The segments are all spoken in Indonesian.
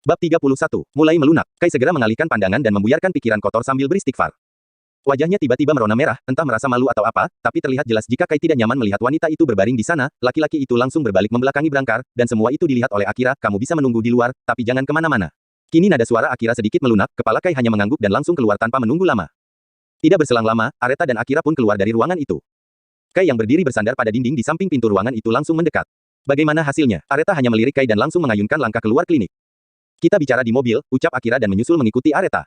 Bab 31. Mulai melunak. Kai segera mengalihkan pandangan dan membiarkan pikiran kotor sambil beristighfar. Wajahnya tiba-tiba merona merah, entah merasa malu atau apa, tapi terlihat jelas jika Kai tidak nyaman melihat wanita itu berbaring di sana. Laki-laki itu langsung berbalik membelakangi Brangkar, dan semua itu dilihat oleh Akira. Kamu bisa menunggu di luar, tapi jangan kemana-mana. Kini nada suara Akira sedikit melunak, kepala Kai hanya mengangguk dan langsung keluar tanpa menunggu lama. Tidak berselang lama, Areta dan Akira pun keluar dari ruangan itu. Kai yang berdiri bersandar pada dinding di samping pintu ruangan itu langsung mendekat. Bagaimana hasilnya? Areta hanya melirik Kai dan langsung mengayunkan langkah keluar klinik. Kita bicara di mobil, ucap Akira dan menyusul mengikuti Areta.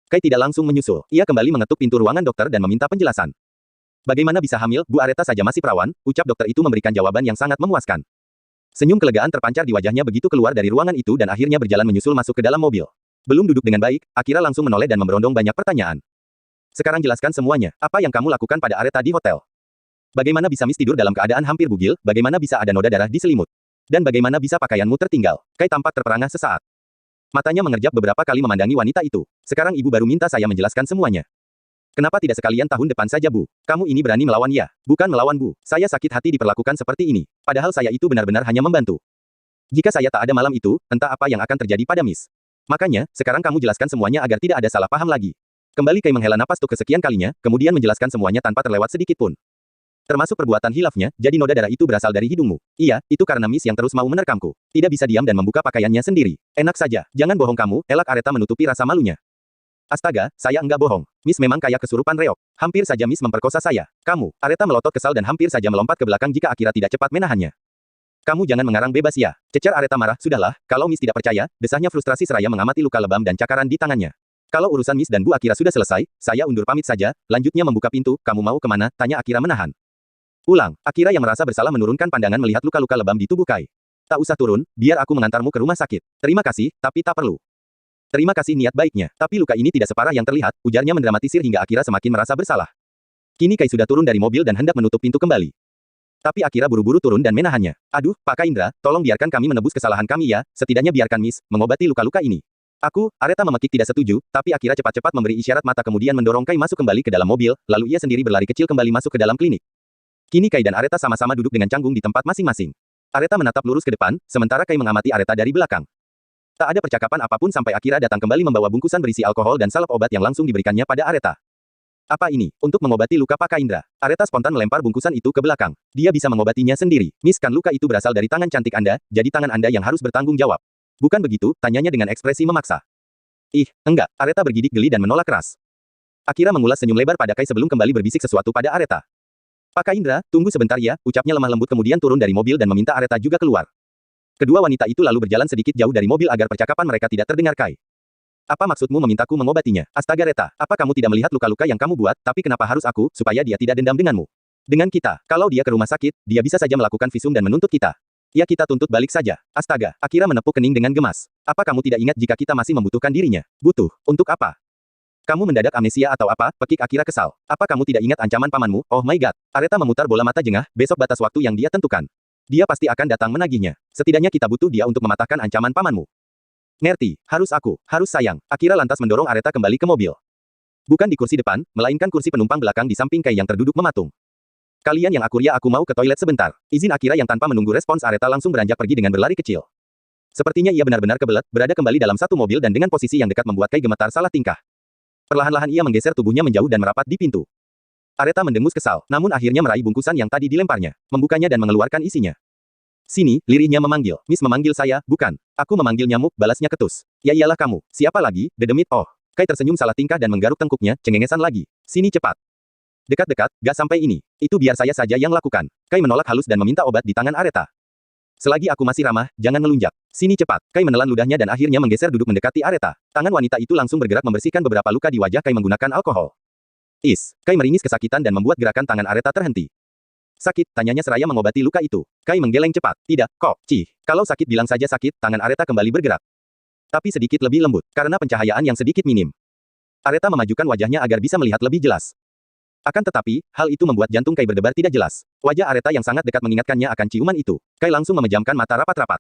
Kai tidak langsung menyusul. Ia kembali mengetuk pintu ruangan dokter dan meminta penjelasan. Bagaimana bisa hamil, Bu Areta saja masih perawan, ucap dokter itu memberikan jawaban yang sangat memuaskan. Senyum kelegaan terpancar di wajahnya begitu keluar dari ruangan itu dan akhirnya berjalan menyusul masuk ke dalam mobil. Belum duduk dengan baik, Akira langsung menoleh dan memberondong banyak pertanyaan. Sekarang jelaskan semuanya, apa yang kamu lakukan pada Areta di hotel? Bagaimana bisa Miss tidur dalam keadaan hampir bugil, bagaimana bisa ada noda darah di selimut? Dan bagaimana bisa pakaianmu tertinggal? Kai tampak terperangah sesaat. Matanya mengerjap beberapa kali memandangi wanita itu. Sekarang ibu baru minta saya menjelaskan semuanya. Kenapa tidak sekalian tahun depan saja, Bu? Kamu ini berani melawan ya? Bukan melawan, Bu. Saya sakit hati diperlakukan seperti ini. Padahal saya itu benar-benar hanya membantu. Jika saya tak ada malam itu, entah apa yang akan terjadi pada Miss. Makanya, sekarang kamu jelaskan semuanya agar tidak ada salah paham lagi. Kembali Kai menghela napas untuk kesekian kalinya, kemudian menjelaskan semuanya tanpa terlewat sedikit pun. Termasuk perbuatan hilafnya, jadi noda darah itu berasal dari hidungmu. Iya, itu karena Miss yang terus mau menerkamku. Tidak bisa diam dan membuka pakaiannya sendiri. Enak saja, jangan bohong kamu, elak Areta menutupi rasa malunya. Astaga, saya enggak bohong. Miss memang kayak kesurupan reok. Hampir saja Miss memperkosa saya. Kamu, Areta melotot kesal dan hampir saja melompat ke belakang jika Akira tidak cepat menahannya. Kamu jangan mengarang bebas ya. Cecar Areta marah, sudahlah, kalau Miss tidak percaya, desahnya frustrasi seraya mengamati luka lebam dan cakaran di tangannya. Kalau urusan Miss dan Bu Akira sudah selesai, saya undur pamit saja, lanjutnya membuka pintu, kamu mau kemana, tanya Akira menahan. Ulang, Akira yang merasa bersalah menurunkan pandangan melihat luka-luka lebam di tubuh Kai. Tak usah turun, biar aku mengantarmu ke rumah sakit. Terima kasih, tapi tak perlu. Terima kasih niat baiknya, tapi luka ini tidak separah yang terlihat, ujarnya mendramatisir hingga Akira semakin merasa bersalah. Kini Kai sudah turun dari mobil dan hendak menutup pintu kembali. Tapi Akira buru-buru turun dan menahannya. Aduh, Pak Kaindra, tolong biarkan kami menebus kesalahan kami ya, setidaknya biarkan Miss mengobati luka-luka ini. Aku, Areta memekik tidak setuju, tapi Akira cepat-cepat memberi isyarat mata kemudian mendorong Kai masuk kembali ke dalam mobil, lalu ia sendiri berlari kecil kembali masuk ke dalam klinik. Kini Kai dan Areta sama-sama duduk dengan canggung di tempat masing-masing. Areta menatap lurus ke depan, sementara Kai mengamati Areta dari belakang. Tak ada percakapan apapun sampai Akira datang kembali membawa bungkusan berisi alkohol dan salep obat yang langsung diberikannya pada Areta. Apa ini? Untuk mengobati luka Pak Kaindra. Areta spontan melempar bungkusan itu ke belakang. Dia bisa mengobatinya sendiri. Miss, kan luka itu berasal dari tangan cantik Anda, jadi tangan Anda yang harus bertanggung jawab. Bukan begitu? Tanyanya dengan ekspresi memaksa. Ih, enggak. Areta bergidik geli dan menolak keras. Akira mengulas senyum lebar pada Kai sebelum kembali berbisik sesuatu pada Areta. Pak Kaindra, tunggu sebentar ya, ucapnya lemah lembut kemudian turun dari mobil dan meminta Areta juga keluar. Kedua wanita itu lalu berjalan sedikit jauh dari mobil agar percakapan mereka tidak terdengar Kai. Apa maksudmu memintaku mengobatinya? Astaga Reta, apa kamu tidak melihat luka-luka yang kamu buat, tapi kenapa harus aku, supaya dia tidak dendam denganmu? Dengan kita, kalau dia ke rumah sakit, dia bisa saja melakukan visum dan menuntut kita. Ya kita tuntut balik saja. Astaga, Akira menepuk kening dengan gemas. Apa kamu tidak ingat jika kita masih membutuhkan dirinya? Butuh, untuk apa? Kamu mendadak amnesia atau apa? Pekik Akira kesal. Apa kamu tidak ingat ancaman pamanmu? Oh my god. Areta memutar bola mata jengah, besok batas waktu yang dia tentukan. Dia pasti akan datang menagihnya. Setidaknya kita butuh dia untuk mematahkan ancaman pamanmu. Ngerti, harus aku, harus sayang. Akira lantas mendorong Areta kembali ke mobil. Bukan di kursi depan, melainkan kursi penumpang belakang di samping Kai yang terduduk mematung. Kalian yang aku ya aku mau ke toilet sebentar. Izin Akira yang tanpa menunggu respons Areta langsung beranjak pergi dengan berlari kecil. Sepertinya ia benar-benar kebelet, berada kembali dalam satu mobil dan dengan posisi yang dekat membuat Kai gemetar salah tingkah. Perlahan-lahan ia menggeser tubuhnya menjauh dan merapat di pintu. Areta mendengus kesal, namun akhirnya meraih bungkusan yang tadi dilemparnya, membukanya dan mengeluarkan isinya. Sini, lirihnya memanggil. Miss memanggil saya, bukan. Aku memanggil nyamuk, balasnya ketus. Ya iyalah kamu. Siapa lagi? Dedemit. Oh. Kai tersenyum salah tingkah dan menggaruk tengkuknya, cengengesan lagi. Sini cepat. Dekat-dekat, gak sampai ini. Itu biar saya saja yang lakukan. Kai menolak halus dan meminta obat di tangan Areta. Selagi aku masih ramah, jangan melunjak. Sini cepat. Kai menelan ludahnya dan akhirnya menggeser duduk mendekati Areta. Tangan wanita itu langsung bergerak membersihkan beberapa luka di wajah Kai menggunakan alkohol. Kai meringis kesakitan dan membuat gerakan tangan Areta terhenti. Sakit, tanyanya seraya mengobati luka itu. Kai menggeleng cepat. Tidak, kok, kalau sakit bilang saja sakit, tangan Areta kembali bergerak. Tapi sedikit lebih lembut, karena pencahayaan yang sedikit minim. Areta memajukan wajahnya agar bisa melihat lebih jelas. Akan tetapi, hal itu membuat jantung Kai berdebar tidak jelas. Wajah Areta yang sangat dekat mengingatkannya akan ciuman itu. Kai langsung memejamkan mata rapat-rapat.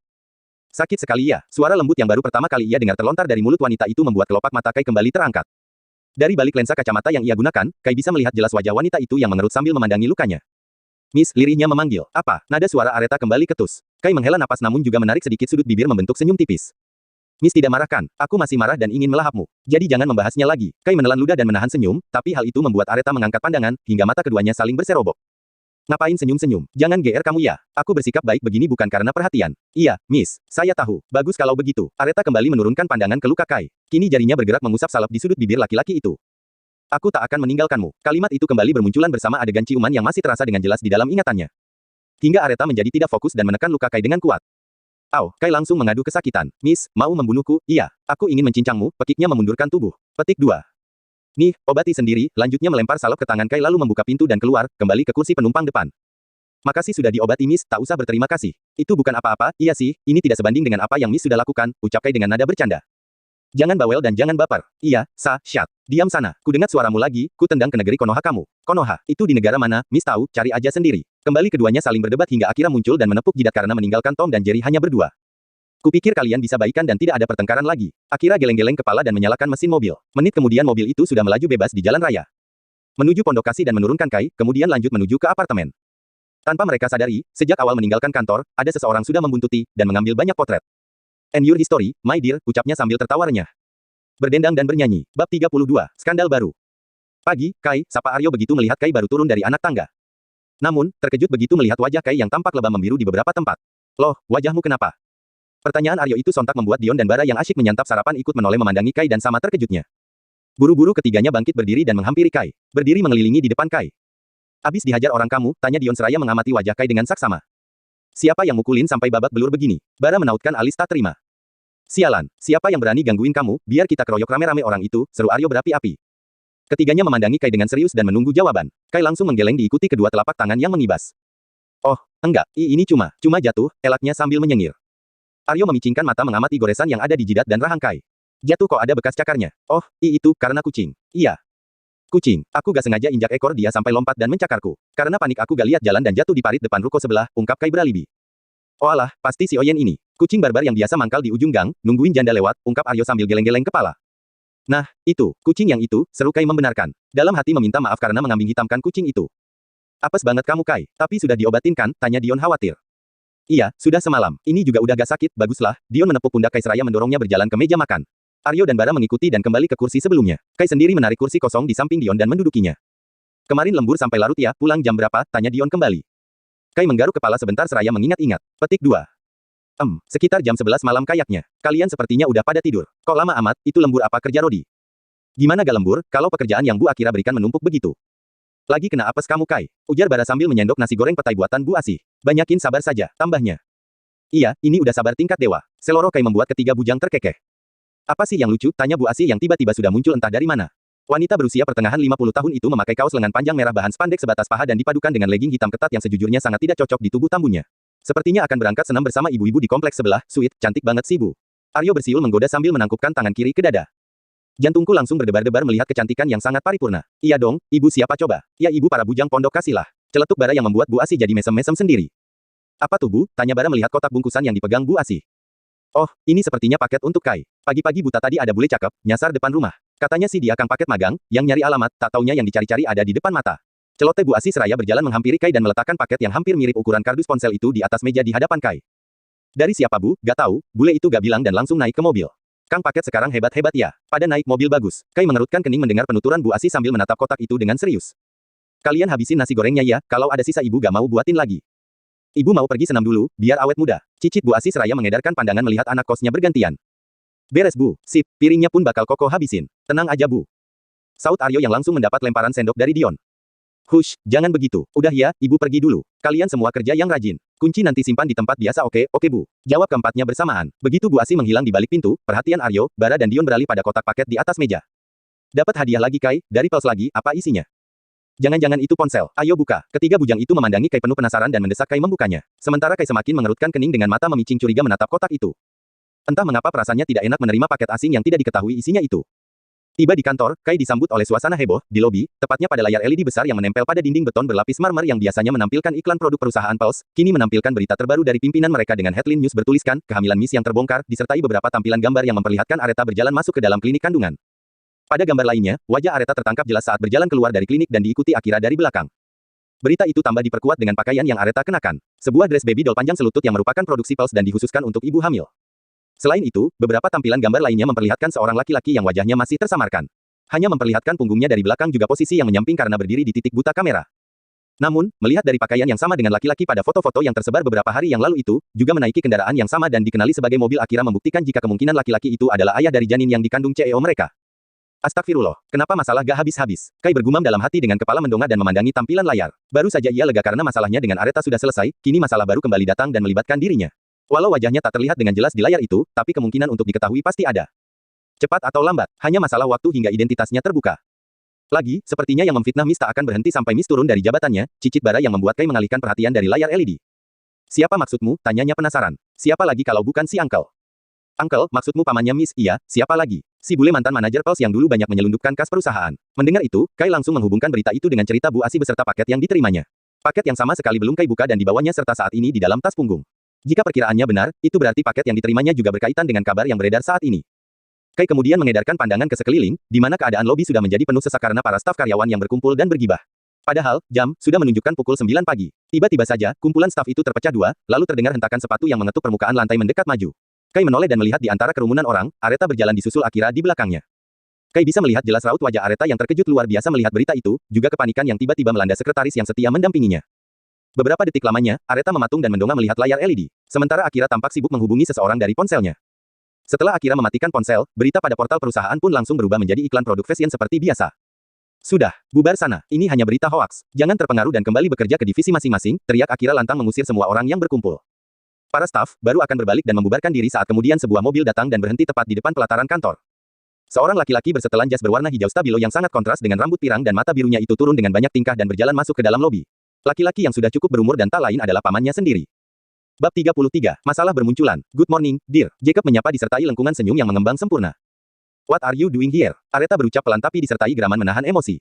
Sakit sekali ya, suara lembut yang baru pertama kali ia dengar terlontar dari mulut wanita itu membuat kelopak mata Kai kembali terangkat. Dari balik lensa kacamata yang ia gunakan, Kai bisa melihat jelas wajah wanita itu yang mengerut sambil memandangi lukanya. Miss, lirihnya memanggil. Apa? Nada suara Areta kembali ketus. Kai menghela napas namun juga menarik sedikit sudut bibir membentuk senyum tipis. Miss tidak marah kan? Aku masih marah dan ingin melahapmu. Jadi jangan membahasnya lagi. Kai menelan ludah dan menahan senyum, tapi hal itu membuat Aretha mengangkat pandangan, hingga mata keduanya saling berserobok. Ngapain senyum-senyum? Jangan GR kamu ya. Aku bersikap baik begini bukan karena perhatian. Iya, Miss. Saya tahu. Bagus kalau begitu. Aretha kembali menurunkan pandangan ke luka Kai. Kini jarinya bergerak mengusap salep di sudut bibir laki-laki itu. Aku tak akan meninggalkanmu. Kalimat itu kembali bermunculan bersama adegan ciuman yang masih terasa dengan jelas di dalam ingatannya. Hingga Aretha menjadi tidak fokus dan menekan luka Kai dengan kuat. Au, Kai langsung mengadu kesakitan. Miss, mau membunuhku? Iya, aku ingin mencincangmu, pekiknya memundurkan tubuh. Petik 2. Nih, obati sendiri, lanjutnya melempar salep ke tangan Kai lalu membuka pintu dan keluar, kembali ke kursi penumpang depan. Makasih sudah diobati Miss, tak usah berterima kasih. Itu bukan apa-apa, iya sih, ini tidak sebanding dengan apa yang Miss sudah lakukan, ucap Kai dengan nada bercanda. Jangan bawel dan jangan baper. Iya, Syat. Diam sana. Kudengar suaramu lagi, ku tendang ke negeri Konoha kamu. Konoha, itu di negara mana, Miss tahu, cari aja sendiri. Kembali keduanya saling berdebat hingga Akira muncul dan menepuk jidat karena meninggalkan Tom dan Jerry hanya berdua. Kupikir kalian bisa baikan dan tidak ada pertengkaran lagi. Akira geleng-geleng kepala dan menyalakan mesin mobil. Menit kemudian mobil itu sudah melaju bebas di jalan raya. Menuju pondok kasih dan menurunkan Kai, kemudian lanjut menuju ke apartemen. Tanpa mereka sadari, sejak awal meninggalkan kantor, ada seseorang sudah membuntuti, dan mengambil banyak potret. And your history, my dear, ucapnya sambil tertawa renyah. Berdendang dan bernyanyi. Bab 32, skandal baru. Pagi, Kai, sapa Aryo begitu melihat Kai baru turun dari anak tangga. Namun, terkejut begitu melihat wajah Kai yang tampak lebam membiru di beberapa tempat. Loh, wajahmu kenapa? Pertanyaan Aryo itu sontak membuat Dion dan Bara yang asyik menyantap sarapan ikut menoleh memandangi Kai dan sama terkejutnya. Buru-buru ketiganya bangkit berdiri dan menghampiri Kai. Berdiri mengelilingi di depan Kai. Abis dihajar orang kamu, tanya Dion seraya mengamati wajah Kai dengan saksama. Siapa yang mukulin sampai babak belur begini? Bara menautkan alis tak terima. Sialan, siapa yang berani gangguin kamu, biar kita keroyok rame-rame orang itu, seru Aryo berapi-api. Ketiganya memandangi Kai dengan serius dan menunggu jawaban. Kai langsung menggeleng diikuti kedua telapak tangan yang mengibas. Oh, enggak, ini cuma jatuh, elaknya sambil menyengir. Aryo memicingkan mata mengamati goresan yang ada di jidat dan rahang Kai. Jatuh kok ada bekas cakarnya. Oh, itu karena kucing. Iya. Kucing, aku gak sengaja injak ekor dia sampai lompat dan mencakarku. Karena panik aku gak lihat jalan dan jatuh di parit depan ruko sebelah, ungkap Kai beralibi. Oh alah, pasti si Oyen ini. Kucing barbar yang biasa mangkal di ujung gang, nungguin janda lewat, ungkap Aryo sambil geleng-geleng kepala. Nah, itu, kucing yang itu, seru Kai membenarkan. Dalam hati meminta maaf karena mengambing hitamkan kucing itu. Apes banget kamu Kai, tapi sudah diobatin kan, tanya Dion khawatir. Iya, sudah semalam. Ini juga udah gak sakit, baguslah. Dion menepuk pundak Kai seraya mendorongnya berjalan ke meja makan. Aryo dan Bara mengikuti dan kembali ke kursi sebelumnya. Kai sendiri menarik kursi kosong di samping Dion dan mendudukinya. Kemarin lembur sampai larut ya, pulang jam berapa, tanya Dion kembali. Kai menggaruk kepala sebentar seraya mengingat-ingat. Petik 2. Sekitar jam 11 malam kayaknya. Kalian sepertinya udah pada tidur. Kok lama amat, itu lembur apa kerja Rodi? Gimana gak lembur, kalau pekerjaan yang Bu Akira berikan menumpuk begitu? Lagi kena apes kamu Kai, ujar Bara sambil menyendok nasi goreng petai buatan Bu Asih. Banyakin sabar saja, tambahnya. Iya, ini udah sabar tingkat dewa. Seloroh Kai membuat ketiga bujang terkekeh. Apa sih yang lucu, tanya Bu Asih yang tiba-tiba sudah muncul entah dari mana. Wanita berusia pertengahan 50 tahun itu memakai kaos lengan panjang merah bahan spandek sebatas paha dan dipadukan dengan legging hitam ketat yang sejujurnya sangat tidak cocok di tubuh tambunya. Sepertinya akan berangkat senam bersama ibu-ibu di kompleks sebelah, sweet, cantik banget sih Bu. Aryo bersiul menggoda sambil menangkupkan tangan kiri ke dada. Jantungku langsung berdebar-debar melihat kecantikan yang sangat paripurna. Iya dong, ibu siapa coba? Ya ibu para bujang pondok kasihlah. Celetuk Bara yang membuat Bu Asih jadi mesem-mesem sendiri. Apa tuh Bu? Tanya Bara melihat kotak bungkusan yang dipegang Bu Asih. Oh, ini sepertinya paket untuk Kai. Pagi-pagi buta tadi ada bule cakep, nyasar depan rumah. Katanya sih dia kang paket magang, yang nyari alamat, tak taunya yang dicari-cari ada di depan mata. Celoteh Bu Asih seraya berjalan menghampiri Kai dan meletakkan paket yang hampir mirip ukuran kardus ponsel itu di atas meja di hadapan Kai. Dari siapa Bu? Gak tahu, bule itu gak bilang dan langsung naik ke mobil. Kang paket sekarang hebat-hebat ya. Pada naik mobil bagus. Kai mengerutkan kening mendengar penuturan Bu Asih sambil menatap kotak itu dengan serius. Kalian habisin nasi gorengnya ya, kalau ada sisa ibu gak mau buatin lagi. Ibu mau pergi senam dulu, biar awet muda. Cicit Bu Asih seraya mengedarkan pandangan melihat anak kosnya bergantian. Beres Bu, sip, piringnya pun bakal Koko habisin. Tenang aja Bu. Saut Aryo yang langsung mendapat lemparan sendok dari Dion. Hush, jangan begitu. Udah ya, ibu pergi dulu. Kalian semua kerja yang rajin. Kunci nanti simpan di tempat biasa oke Bu. Jawab keempatnya bersamaan. Begitu Bu Asih menghilang di balik pintu, perhatian Aryo, Bara dan Dion beralih pada kotak paket di atas meja. Dapat hadiah lagi Kai, dari Pels lagi, apa isinya? Jangan-jangan itu ponsel, ayo buka. Ketiga bujang itu memandangi Kai penuh penasaran dan mendesak Kai membukanya. Sementara Kai semakin mengerutkan kening dengan mata memicing curiga menatap kotak itu. Entah mengapa perasaannya tidak enak menerima paket asing yang tidak diketahui isinya itu. Tiba di kantor, Kai disambut oleh suasana heboh, di lobi, tepatnya pada layar LED besar yang menempel pada dinding beton berlapis marmer yang biasanya menampilkan iklan produk perusahaan Pels, kini menampilkan berita terbaru dari pimpinan mereka dengan headline news bertuliskan, kehamilan Miss yang terbongkar, disertai beberapa tampilan gambar yang memperlihatkan Aretha berjalan masuk ke dalam klinik kandungan. Pada gambar lainnya, wajah Aretha tertangkap jelas saat berjalan keluar dari klinik dan diikuti Akira dari belakang. Berita itu tambah diperkuat dengan pakaian yang Aretha kenakan. Sebuah dress baby doll panjang selutut yang merupakan produksi Pels dan dikhususkan untuk ibu hamil. Selain itu, beberapa tampilan gambar lainnya memperlihatkan seorang laki-laki yang wajahnya masih tersamarkan. Hanya memperlihatkan punggungnya dari belakang juga posisi yang menyamping karena berdiri di titik buta kamera. Namun, melihat dari pakaian yang sama dengan laki-laki pada foto-foto yang tersebar beberapa hari yang lalu itu, juga menaiki kendaraan yang sama dan dikenali sebagai mobil Akira membuktikan jika kemungkinan laki-laki itu adalah ayah dari janin yang dikandung CEO mereka. Astagfirullah, kenapa masalah gak habis-habis? Kai bergumam dalam hati dengan kepala mendongak dan memandangi tampilan layar. Baru saja ia lega karena masalahnya dengan Areta sudah selesai, kini masalah baru kembali datang dan melibatkan dirinya. Walau wajahnya tak terlihat dengan jelas di layar itu, tapi kemungkinan untuk diketahui pasti ada. Cepat atau lambat, hanya masalah waktu hingga identitasnya terbuka. Lagi, sepertinya yang memfitnah Miss tak akan berhenti sampai Miss turun dari jabatannya, cicit bara yang membuat Kai mengalihkan perhatian dari layar LED. Siapa maksudmu? Tanyanya penasaran. Siapa lagi kalau bukan si Uncle? Uncle, maksudmu pamannya Miss? Iya, siapa lagi? Si bule mantan manajer Pulse yang dulu banyak menyelundupkan kas perusahaan. Mendengar itu, Kai langsung menghubungkan berita itu dengan cerita Bu Asi beserta paket yang diterimanya. Paket yang sama sekali belum Kai buka dan dibawanya serta saat ini di dalam tas punggung. Jika perkiraannya benar, itu berarti paket yang diterimanya juga berkaitan dengan kabar yang beredar saat ini. Kai kemudian mengedarkan pandangan ke sekeliling, di mana keadaan lobi sudah menjadi penuh sesak karena para staf karyawan yang berkumpul dan bergibah. Padahal, jam sudah menunjukkan pukul 9 pagi. Tiba-tiba saja, kumpulan staf itu terpecah dua, lalu terdengar hentakan sepatu yang mengetuk permukaan lantai mendekat maju. Kai menoleh dan melihat di antara kerumunan orang, Areta berjalan disusul Akira di belakangnya. Kai bisa melihat jelas raut wajah Areta yang terkejut luar biasa melihat berita itu, juga kepanikan yang tiba-tiba melanda sekretaris yang setia mendampinginya. Beberapa detik lamanya, Areta mematung dan mendongak melihat layar LED. Sementara Akira tampak sibuk menghubungi seseorang dari ponselnya. Setelah Akira mematikan ponsel, berita pada portal perusahaan pun langsung berubah menjadi iklan produk fashion seperti biasa. Sudah, bubar sana, ini hanya berita hoaks. Jangan terpengaruh dan kembali bekerja ke divisi masing-masing, teriak Akira lantang mengusir semua orang yang berkumpul. Para staf baru akan berbalik dan membubarkan diri saat kemudian sebuah mobil datang dan berhenti tepat di depan pelataran kantor. Seorang laki-laki bersetelan jas berwarna hijau stabilo yang sangat kontras dengan rambut pirang dan mata birunya itu turun dengan banyak tingkah dan berjalan masuk ke dalam lobi. Laki-laki yang sudah cukup berumur dan tak lain adalah pamannya sendiri. Bab 33, Masalah bermunculan. Good morning, dear. Jacob menyapa disertai lengkungan senyum yang mengembang sempurna. What are you doing here? Areta berucap pelan tapi disertai geraman menahan emosi.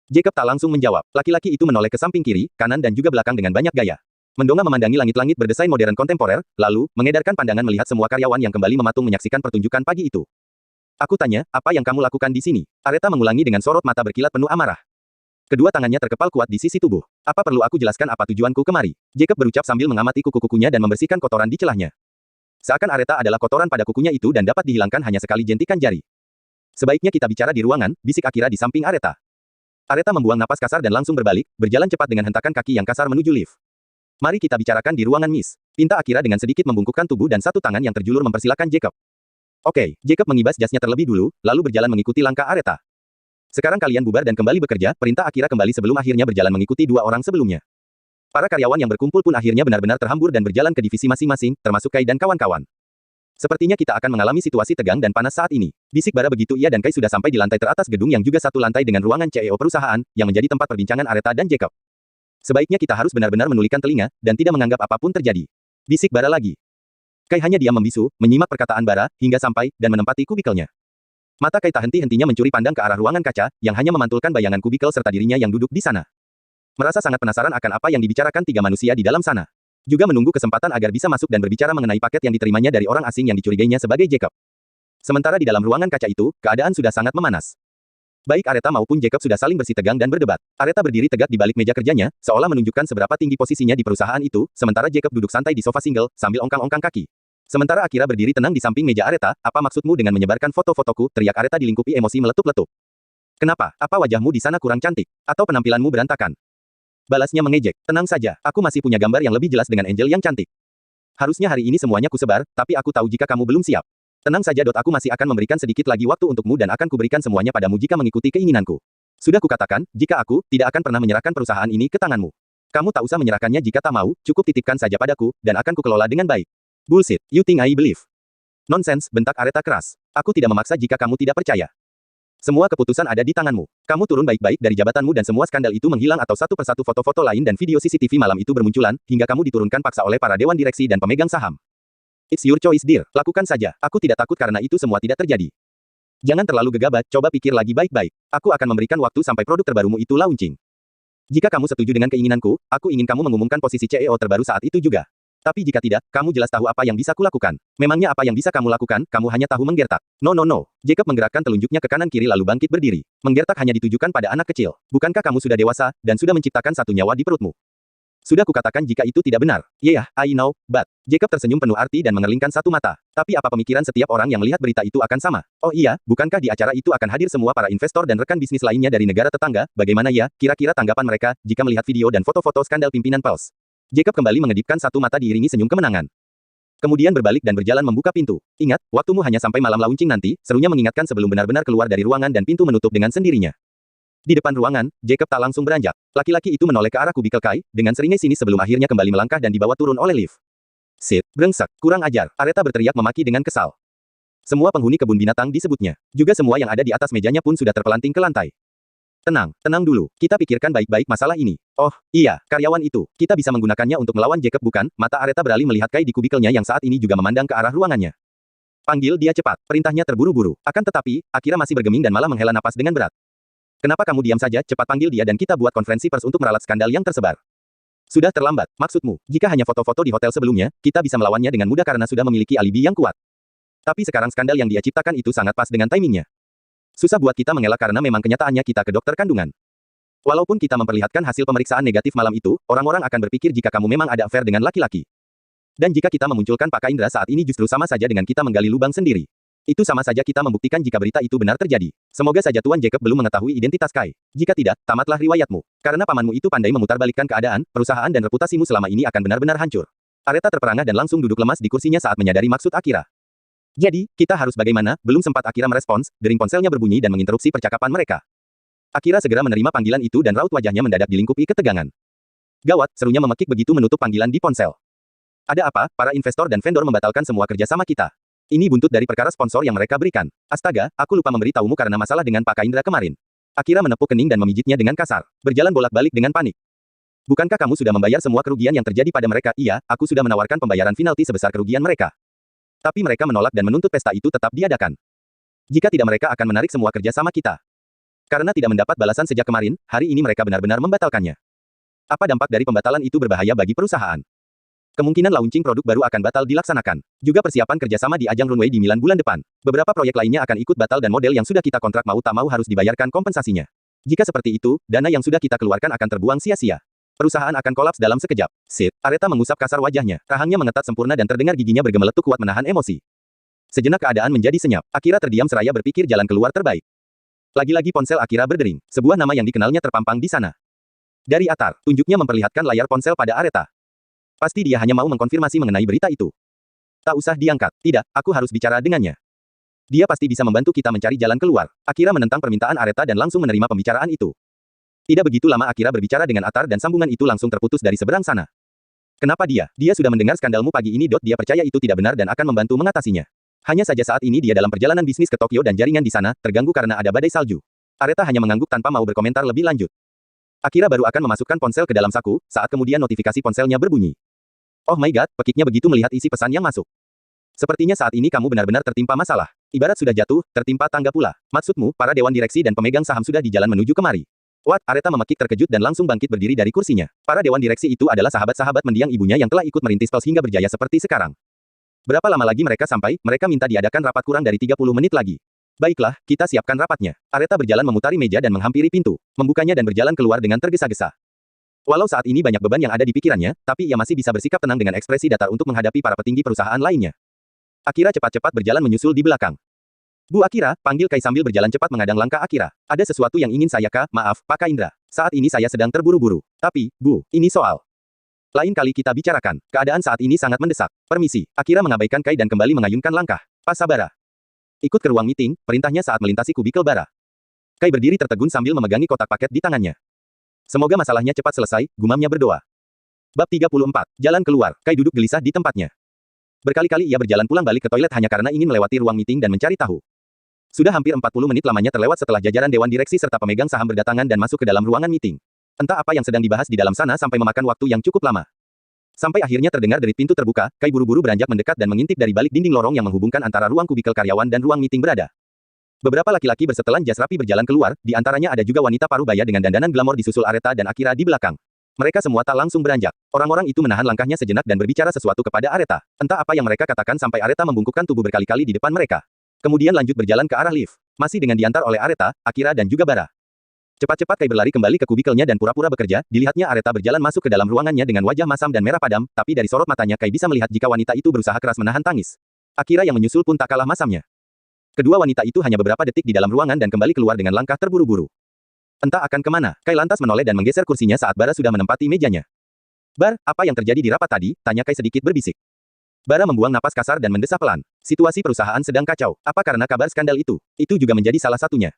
Jacob tak langsung menjawab. Laki-laki itu menoleh ke samping kiri, kanan dan juga belakang dengan banyak gaya. Mendongak memandangi langit-langit berdesain modern kontemporer, lalu, mengedarkan pandangan melihat semua karyawan yang kembali mematung menyaksikan pertunjukan pagi itu. Aku tanya, apa yang kamu lakukan di sini? Areta mengulangi dengan sorot mata berkilat penuh amarah. Kedua tangannya terkepal kuat di sisi tubuh. Apa perlu aku jelaskan apa tujuanku kemari? Jacob berucap sambil mengamati kuku-kukunya dan membersihkan kotoran di celahnya. Seakan Areta adalah kotoran pada kukunya itu dan dapat dihilangkan hanya sekali jentikan jari. Sebaiknya kita bicara di ruangan, bisik Akira di samping Areta. Areta membuang napas kasar dan langsung berbalik, berjalan cepat dengan hentakan kaki yang kasar menuju lift. Mari kita bicarakan di ruangan Miss. Pinta Akira dengan sedikit membungkukkan tubuh dan satu tangan yang terjulur mempersilakan Jacob. Oke, Jacob mengibas jasnya terlebih dulu, lalu berjalan mengikuti langkah Areta. Sekarang kalian bubar dan kembali bekerja, perintah Akira kembali sebelum akhirnya berjalan mengikuti dua orang sebelumnya. Para karyawan yang berkumpul pun akhirnya benar-benar terhambur dan berjalan ke divisi masing-masing, termasuk Kai dan kawan-kawan. Sepertinya kita akan mengalami situasi tegang dan panas saat ini. Bisik bara begitu ia dan Kai sudah sampai di lantai teratas gedung yang juga satu lantai dengan ruangan CEO perusahaan, yang menjadi tempat perbincangan Areta dan Jacob. Sebaiknya kita harus benar-benar menulikan telinga, dan tidak menganggap apapun terjadi. Bisik bara lagi. Kai hanya diam membisu, menyimak perkataan bara, hingga sampai, dan menempati kubikelnya. Mata Kai tak henti-hentinya mencuri pandang ke arah ruangan kaca, yang hanya memantulkan bayangan kubikel serta dirinya yang duduk di sana. Merasa sangat penasaran akan apa yang dibicarakan tiga manusia di dalam sana. Juga menunggu kesempatan agar bisa masuk dan berbicara mengenai paket yang diterimanya dari orang asing yang dicurigainya sebagai Jacob. Sementara di dalam ruangan kaca itu, keadaan sudah sangat memanas. Baik Areta maupun Jacob sudah saling bersitegang dan berdebat. Areta berdiri tegak di balik meja kerjanya, seolah menunjukkan seberapa tinggi posisinya di perusahaan itu, sementara Jacob duduk santai di sofa single, sambil ongkang-ongkang kaki. Sementara Akira berdiri tenang di samping meja Areta, apa maksudmu dengan menyebarkan foto-fotoku? Teriak Areta dilingkupi emosi meletup-letup. Kenapa? Apa wajahmu di sana kurang cantik? Atau penampilanmu berantakan? Balasnya mengejek. Tenang saja, aku masih punya gambar yang lebih jelas dengan Angel yang cantik. Harusnya hari ini semuanya kusebar, tapi aku tahu jika kamu belum siap. Tenang saja. Aku masih akan memberikan sedikit lagi waktu untukmu dan akan kuberikan semuanya padamu jika mengikuti keinginanku. Sudah kukatakan, jika aku tidak akan pernah menyerahkan perusahaan ini ke tanganmu. Kamu tak usah menyerahkannya jika tak mau, cukup titipkan saja padaku, dan akan kukelola dengan baik. Bullshit, you think I believe? Nonsense, bentak Areta keras. Aku tidak memaksa jika kamu tidak percaya. Semua keputusan ada di tanganmu. Kamu turun baik-baik dari jabatanmu dan semua skandal itu menghilang atau satu persatu foto-foto lain dan video CCTV malam itu bermunculan, hingga kamu diturunkan paksa oleh para dewan direksi dan pemegang saham. It's your choice dear, lakukan saja. Aku tidak takut karena itu semua tidak terjadi. Jangan terlalu gegabah, coba pikir lagi baik-baik. Aku akan memberikan waktu sampai produk terbarumu itu launching. Jika kamu setuju dengan keinginanku, aku ingin kamu mengumumkan posisi CEO terbaru saat itu juga. Tapi jika tidak, kamu jelas tahu apa yang bisa kulakukan. Memangnya apa yang bisa kamu lakukan, kamu hanya tahu menggertak. No. Jacob menggerakkan telunjuknya ke kanan kiri lalu bangkit berdiri. Menggertak hanya ditujukan pada anak kecil. Bukankah kamu sudah dewasa, dan sudah menciptakan satu nyawa di perutmu? Sudah kukatakan jika itu tidak benar. Yeah, I know, but... Jacob tersenyum penuh arti dan mengerlingkan satu mata. Tapi apa pemikiran setiap orang yang melihat berita itu akan sama? Oh iya, bukankah di acara itu akan hadir semua para investor dan rekan bisnis lainnya dari negara tetangga? Bagaimana ya, kira-kira tanggapan mereka, jika melihat video dan foto-foto skandal pimpinan Pulse? Jacob kembali mengedipkan satu mata diiringi senyum kemenangan. Kemudian berbalik dan berjalan membuka pintu. Ingat, waktumu hanya sampai malam launching nanti, serunya mengingatkan sebelum benar-benar keluar dari ruangan dan pintu menutup dengan sendirinya. Di depan ruangan, Jacob tak langsung beranjak. Laki-laki itu menoleh ke arah kubikel Kai, dengan seringai sinis sebelum akhirnya kembali melangkah dan dibawa turun oleh lift. Sip, brengsek, kurang ajar, Aretha berteriak memaki dengan kesal. Semua penghuni kebun binatang disebutnya. Juga semua yang ada di atas mejanya pun sudah terpelanting ke lantai. Tenang, tenang dulu, kita pikirkan baik-baik masalah ini. Oh, iya, karyawan itu, kita bisa menggunakannya untuk melawan Jacob bukan? Mata Aretha beralih melihat Kai di kubikelnya yang saat ini juga memandang ke arah ruangannya. Panggil dia cepat, perintahnya terburu-buru. Akan tetapi, Akira masih bergeming dan malah menghela napas dengan berat. Kenapa kamu diam saja? Cepat panggil dia dan kita buat konferensi pers untuk meralat skandal yang tersebar. Sudah terlambat, maksudmu, jika hanya foto-foto di hotel sebelumnya, kita bisa melawannya dengan mudah karena sudah memiliki alibi yang kuat. Tapi sekarang skandal yang dia ciptakan itu sangat pas dengan timingnya. Susah buat kita mengelak karena memang kenyataannya kita ke dokter kandungan. Walaupun kita memperlihatkan hasil pemeriksaan negatif malam itu, orang-orang akan berpikir jika kamu memang ada affair dengan laki-laki. Dan jika kita memunculkan Pak Indra saat ini justru sama saja dengan kita menggali lubang sendiri. Itu sama saja kita membuktikan jika berita itu benar terjadi. Semoga saja Tuan Jacob belum mengetahui identitas Kai. Jika tidak, tamatlah riwayatmu. Karena pamanmu itu pandai memutarbalikkan keadaan, perusahaan dan reputasimu selama ini akan benar-benar hancur. Aretha terperangah dan langsung duduk lemas di kursinya saat menyadari maksud Akira. Jadi, kita harus bagaimana? Belum sempat Akira merespons, dering ponselnya berbunyi dan menginterupsi percakapan mereka. Akira segera menerima panggilan itu dan raut wajahnya mendadak dilingkupi ketegangan. Gawat, serunya memekik begitu menutup panggilan di ponsel. Ada apa? Para investor dan vendor membatalkan semua kerjasama kita. Ini buntut dari perkara sponsor yang mereka berikan. Astaga, aku lupa memberitahumu karena masalah dengan Pak Indra kemarin. Akira menepuk kening dan memijitnya dengan kasar. Berjalan bolak-balik dengan panik. Bukankah kamu sudah membayar semua kerugian yang terjadi pada mereka? Iya, aku sudah menawarkan pembayaran penalti sebesar kerugian mereka. Tapi mereka menolak dan menuntut pesta itu tetap diadakan. Jika tidak mereka akan menarik semua kerjasama kita. Karena tidak mendapat balasan sejak kemarin, hari ini mereka benar-benar membatalkannya. Apa dampak dari pembatalan itu berbahaya bagi perusahaan? Kemungkinan launching produk baru akan batal dilaksanakan. Juga persiapan kerjasama di ajang runway di Milan bulan depan. Beberapa proyek lainnya akan ikut batal dan model yang sudah kita kontrak mau tak mau harus dibayarkan kompensasinya. Jika seperti itu, dana yang sudah kita keluarkan akan terbuang sia-sia. Perusahaan akan kolaps dalam sekejap. Sid, Aretha mengusap kasar wajahnya. Rahangnya mengetat sempurna dan terdengar giginya bergemeletuk kuat menahan emosi. Sejenak keadaan menjadi senyap. Akira terdiam seraya berpikir jalan keluar terbaik. Lagi-lagi ponsel Akira berdering. Sebuah nama yang dikenalnya terpampang di sana. Dari Atar, tunjuknya memperlihatkan layar ponsel pada Aretha. Pasti dia hanya mau mengkonfirmasi mengenai berita itu. Tak usah diangkat. Tidak, aku harus bicara dengannya. Dia pasti bisa membantu kita mencari jalan keluar. Akira menentang permintaan Aretha dan langsung menerima pembicaraan itu. Tidak begitu lama Akira berbicara dengan Atar dan sambungan itu langsung terputus dari seberang sana. Kenapa dia? Dia sudah mendengar skandalmu pagi ini. Dia percaya itu tidak benar dan akan membantu mengatasinya. Hanya saja saat ini dia dalam perjalanan bisnis ke Tokyo dan jaringan di sana terganggu karena ada badai salju. Aretha hanya mengangguk tanpa mau berkomentar lebih lanjut. Akira baru akan memasukkan ponsel ke dalam saku, saat kemudian notifikasi ponselnya berbunyi. Oh my god, pekiknya begitu melihat isi pesan yang masuk. Sepertinya saat ini kamu benar-benar tertimpa masalah. Ibarat sudah jatuh, tertimpa tangga pula. Maksudmu, para dewan direksi dan pemegang saham sudah di jalan menuju kemari. What? Aretha memekik terkejut dan langsung bangkit berdiri dari kursinya. Para dewan direksi itu adalah sahabat-sahabat mendiang ibunya yang telah ikut merintis Pulse hingga berjaya seperti sekarang. Berapa lama lagi mereka sampai? Mereka minta diadakan rapat kurang dari 30 menit lagi. Baiklah, kita siapkan rapatnya. Aretha berjalan memutari meja dan menghampiri pintu. Membukanya dan berjalan keluar dengan tergesa-gesa. Walau saat ini banyak beban yang ada di pikirannya, tapi ia masih bisa bersikap tenang dengan ekspresi datar untuk menghadapi para petinggi perusahaan lainnya. Akira cepat-cepat berjalan menyusul di belakang. Bu Akira, panggil Kai sambil berjalan cepat mengadang langkah Akira. Ada sesuatu yang ingin saya maaf, Pak Indra. Saat ini saya sedang terburu-buru. Tapi, Bu, ini soal. Lain kali kita bicarakan. Keadaan saat ini sangat mendesak. Permisi. Akira mengabaikan Kai dan kembali mengayunkan langkah. Pak Sabara. Ikut ke ruang meeting, perintahnya saat melintasi kubikel bara. Kai berdiri tertegun sambil memegangi kotak paket di tangannya. Semoga masalahnya cepat selesai, gumamnya berdoa. Bab 34. Jalan keluar. Kai duduk gelisah di tempatnya. Berkali-kali ia berjalan pulang balik ke toilet hanya karena ingin melewati ruang meeting dan mencari tahu. Sudah hampir 40 menit lamanya terlewat setelah jajaran dewan direksi serta pemegang saham berdatangan dan masuk ke dalam ruangan meeting. Entah apa yang sedang dibahas di dalam sana sampai memakan waktu yang cukup lama. Sampai akhirnya terdengar dari pintu terbuka, Kai buru-buru beranjak mendekat dan mengintip dari balik dinding lorong yang menghubungkan antara ruang kubikel karyawan dan ruang meeting berada. Beberapa laki-laki bersetelan jas rapi berjalan keluar, di antaranya ada juga wanita parubaya dengan dandanan glamor disusul Aretha dan Akira di belakang. Mereka semua tak langsung beranjak. Orang-orang itu menahan langkahnya sejenak dan berbicara sesuatu kepada Aretha. Entah apa yang mereka katakan sampai Aretha membungkukkan tubuh berkali-kali di depan mereka. Kemudian lanjut berjalan ke arah lift. Masih dengan diantar oleh Aretha, Akira dan juga Bara. Cepat-cepat Kai berlari kembali ke kubikelnya dan pura-pura bekerja, dilihatnya Aretha berjalan masuk ke dalam ruangannya dengan wajah masam dan merah padam, tapi dari sorot matanya Kai bisa melihat jika wanita itu berusaha keras menahan tangis. Akira yang menyusul pun tak kalah masamnya. Kedua wanita itu hanya beberapa detik di dalam ruangan dan kembali keluar dengan langkah terburu-buru. Entah akan kemana, Kai lantas menoleh dan menggeser kursinya saat Bara sudah menempati mejanya. Bar, apa yang terjadi di rapat tadi? Tanya Kai sedikit berbisik. Bara membuang napas kasar dan mendesah pelan. Situasi perusahaan sedang kacau. Apa karena kabar skandal itu? Itu juga menjadi salah satunya.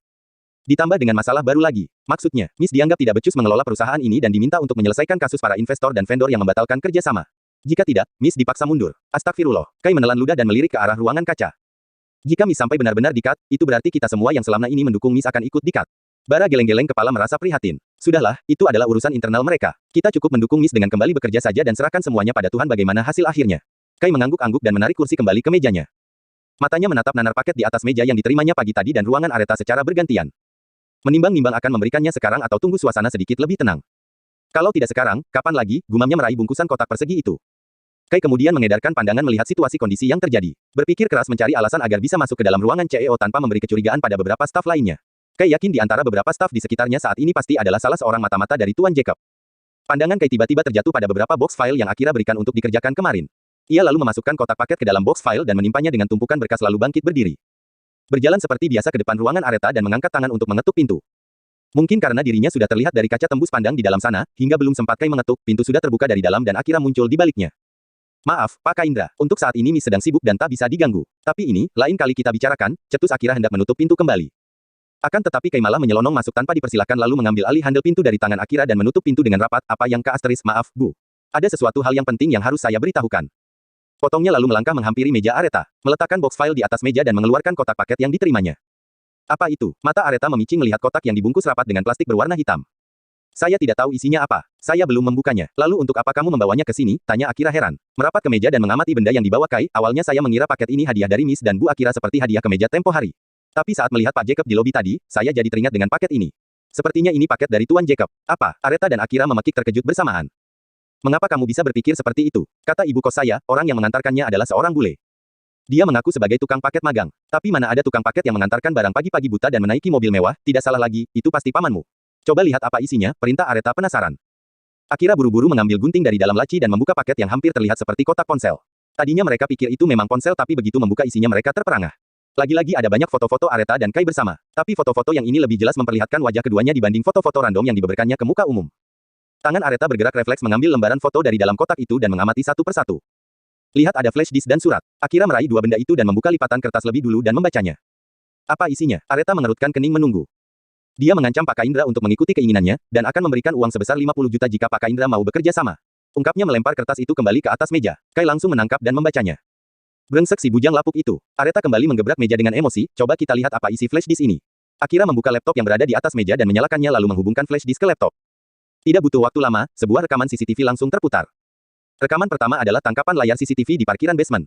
Ditambah dengan masalah baru lagi. Maksudnya, Miss dianggap tidak becus mengelola perusahaan ini dan diminta untuk menyelesaikan kasus para investor dan vendor yang membatalkan kerjasama. Jika tidak, Miss dipaksa mundur. Astagfirullah. Kai menelan ludah dan melirik ke arah ruangan kaca. Jika Miss sampai benar-benar di-cut, itu berarti kita semua yang selama ini mendukung Miss akan ikut di-cut. Bara geleng-geleng kepala merasa prihatin. Sudahlah, itu adalah urusan internal mereka. Kita cukup mendukung Miss dengan kembali bekerja saja dan serahkan semuanya pada Tuhan bagaimana hasil akhirnya. Kai mengangguk-angguk dan menarik kursi kembali ke mejanya. Matanya menatap nanar paket di atas meja yang diterimanya pagi tadi dan ruangan Aretha secara bergantian. Menimbang-nimbang akan memberikannya sekarang atau tunggu suasana sedikit lebih tenang. Kalau tidak sekarang, kapan lagi? Gumamnya meraih bungkusan kotak persegi itu. Kai kemudian mengedarkan pandangan melihat situasi kondisi yang terjadi. Berpikir keras mencari alasan agar bisa masuk ke dalam ruangan CEO tanpa memberi kecurigaan pada beberapa staf lainnya. Kai yakin di antara beberapa staf di sekitarnya saat ini pasti adalah salah seorang mata-mata dari Tuan Jacob. Pandangan Kai tiba-tiba terjatuh pada beberapa box file yang Akira berikan untuk dikerjakan kemarin. Ia lalu memasukkan kotak paket ke dalam box file dan menimpanya dengan tumpukan berkas lalu bangkit berdiri. Berjalan seperti biasa ke depan ruangan Aretha dan mengangkat tangan untuk mengetuk pintu. Mungkin karena dirinya sudah terlihat dari kaca tembus pandang di dalam sana, hingga belum sempat Kai mengetuk, pintu sudah terbuka dari dalam dan Akira muncul di baliknya. Maaf, Pak Kaindra, untuk saat ini Miss sedang sibuk dan tak bisa diganggu. Tapi ini, lain kali kita bicarakan, cetus Akira hendak menutup pintu kembali. Akan tetapi Kai malah menyelonong masuk tanpa dipersilahkan lalu mengambil alih handle pintu dari tangan Akira dan menutup pintu dengan rapat, apa yang maaf, Bu. Ada sesuatu hal yang penting yang harus saya beritahukan. Potongnya lalu melangkah menghampiri meja Aretha, meletakkan box file di atas meja dan mengeluarkan kotak paket yang diterimanya. Apa itu? Mata Aretha memicing melihat kotak yang dibungkus rapat dengan plastik berwarna hitam. Saya tidak tahu isinya apa. Saya belum membukanya. Lalu untuk apa kamu membawanya ke sini? Tanya Akira heran. Merapat ke meja dan mengamati benda yang dibawa Kai, awalnya saya mengira paket ini hadiah dari Miss dan Bu Akira seperti hadiah ke meja tempo hari. Tapi saat melihat Pak Jacob di lobi tadi, saya jadi teringat dengan paket ini. Sepertinya ini paket dari Tuan Jacob. Apa? Aretha dan Akira memekik terkejut bersamaan. Mengapa kamu bisa berpikir seperti itu? Kata ibu kos saya, orang yang mengantarkannya adalah seorang bule. Dia mengaku sebagai tukang paket magang. Tapi mana ada tukang paket yang mengantarkan barang pagi-pagi buta dan menaiki mobil mewah, tidak salah lagi, itu pasti pamanmu. Coba lihat apa isinya, perintah Aretha penasaran. Akira buru-buru mengambil gunting dari dalam laci dan membuka paket yang hampir terlihat seperti kotak ponsel. Tadinya mereka pikir itu memang ponsel tapi begitu membuka isinya mereka terperangah. Lagi-lagi ada banyak foto-foto Aretha dan Kai bersama. Tapi foto-foto yang ini lebih jelas memperlihatkan wajah keduanya dibanding foto-foto random yang dibeberkannya ke muka umum. Tangan Aretha bergerak refleks mengambil lembaran foto dari dalam kotak itu dan mengamati satu persatu. Lihat ada flash disk dan surat. Akira meraih dua benda itu dan membuka lipatan kertas lebih dulu dan membacanya. Apa isinya? Aretha mengerutkan kening menunggu. Dia mengancam Pak Kaindra untuk mengikuti keinginannya, dan akan memberikan uang sebesar 50 juta jika Pak Kaindra mau bekerja sama. Ungkapnya melempar kertas itu kembali ke atas meja. Kai langsung menangkap dan membacanya. Brengsek si bujang lapuk itu. Aretha kembali menggebrak meja dengan emosi, coba kita lihat apa isi flash disk ini. Akira membuka laptop yang berada di atas meja dan menyalakannya lalu menghubungkan flash disk ke laptop. Tidak butuh waktu lama, sebuah rekaman CCTV langsung terputar. Rekaman pertama adalah tangkapan layar CCTV di parkiran basement.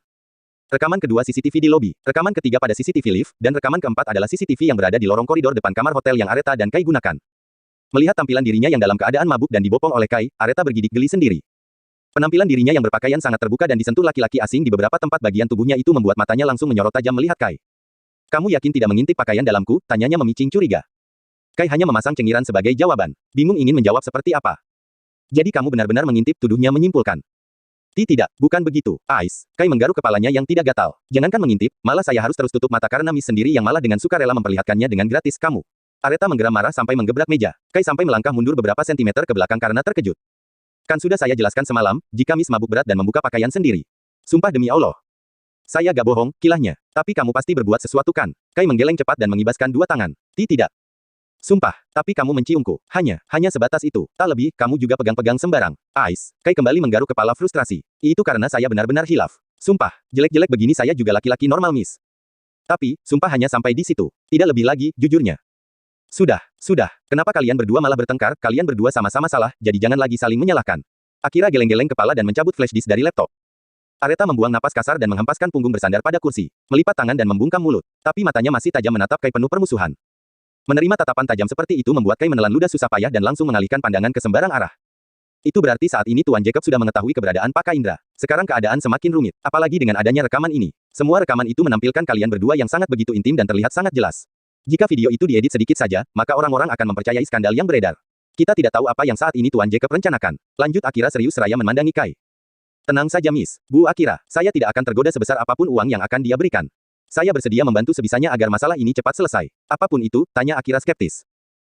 Rekaman kedua CCTV di lobi, rekaman ketiga pada CCTV lift, dan rekaman keempat adalah CCTV yang berada di lorong koridor depan kamar hotel yang Aretha dan Kai gunakan. Melihat tampilan dirinya yang dalam keadaan mabuk dan dibopong oleh Kai, Aretha bergidik geli sendiri. Penampilan dirinya yang berpakaian sangat terbuka dan disentuh laki-laki asing di beberapa tempat bagian tubuhnya itu membuat matanya langsung menyorot tajam melihat Kai. Kamu yakin tidak mengintip pakaian dalamku? Tanyanya memicing curiga. Kai hanya memasang cengiran sebagai jawaban. Bingung ingin menjawab seperti apa. Jadi kamu benar-benar mengintip, tuduhnya menyimpulkan. Tidak, bukan begitu, Ais. Kai menggaruk kepalanya yang tidak gatal. Jangankan mengintip, malah saya harus terus tutup mata karena Miss sendiri yang malah dengan sukarela memperlihatkannya dengan gratis kamu. Aretha menggeram marah sampai menggebrak meja. Kai sampai melangkah mundur beberapa sentimeter ke belakang karena terkejut. Kan sudah saya jelaskan semalam, jika Miss mabuk berat dan membuka pakaian sendiri. Sumpah demi Allah. Saya gak bohong, kilahnya. Tapi kamu pasti berbuat sesuatu kan? Kai menggeleng cepat dan mengibaskan dua tangan. Tidak. Sumpah, tapi kamu menciumku. Hanya sebatas itu. Tak lebih, kamu juga pegang-pegang sembarang. Ais. Kai kembali menggaruk kepala frustrasi. Itu karena saya benar-benar hilaf. Sumpah, jelek-jelek begini saya juga laki-laki normal Miss. Tapi, sumpah hanya sampai di situ. Tidak lebih lagi, jujurnya. Sudah. Kenapa kalian berdua malah bertengkar? Kalian berdua sama-sama salah, jadi jangan lagi saling menyalahkan. Akira geleng-geleng kepala dan mencabut flash disk dari laptop. Aretha membuang napas kasar dan menghempaskan punggung bersandar pada kursi. Melipat tangan dan membungkam mulut. Tapi matanya masih tajam menatap Kai penuh permusuhan. Menerima tatapan tajam seperti itu membuat Kai menelan ludah susah payah dan langsung mengalihkan pandangan ke sembarang arah. Itu berarti saat ini Tuan Jacob sudah mengetahui keberadaan Pak Kaindra. Sekarang keadaan semakin rumit, apalagi dengan adanya rekaman ini. Semua rekaman itu menampilkan kalian berdua yang sangat begitu intim dan terlihat sangat jelas. Jika video itu diedit sedikit saja, maka orang-orang akan mempercayai skandal yang beredar. Kita tidak tahu apa yang saat ini Tuan Jacob rencanakan. Lanjut Akira serius seraya memandangi Kai. Tenang saja Miss, Bu Akira, saya tidak akan tergoda sebesar apapun uang yang akan dia berikan. Saya bersedia membantu sebisanya agar masalah ini cepat selesai. Apapun itu, tanya Akira skeptis.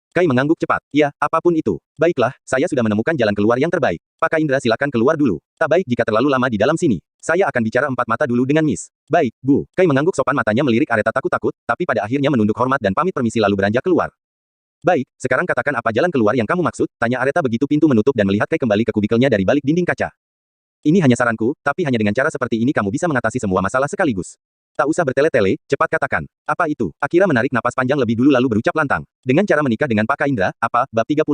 Kai mengangguk cepat. Ya, apapun itu. Baiklah, saya sudah menemukan jalan keluar yang terbaik. Pak Indra silakan keluar dulu. Tak baik jika terlalu lama di dalam sini. Saya akan bicara empat mata dulu dengan Miss. Baik, Bu. Kai mengangguk sopan matanya melirik Areta takut-takut, tapi pada akhirnya menunduk hormat dan pamit permisi lalu beranjak keluar. Baik, sekarang katakan apa jalan keluar yang kamu maksud, tanya Areta begitu pintu menutup dan melihat Kai kembali ke kubikelnya dari balik dinding kaca. Ini hanya saranku, tapi hanya dengan cara seperti ini kamu bisa mengatasi semua masalah sekaligus. Tak usah bertele-tele, cepat katakan. Apa itu? Akira menarik napas panjang lebih dulu lalu berucap lantang. Dengan cara menikah dengan Pak Indra, apa? Bab 35.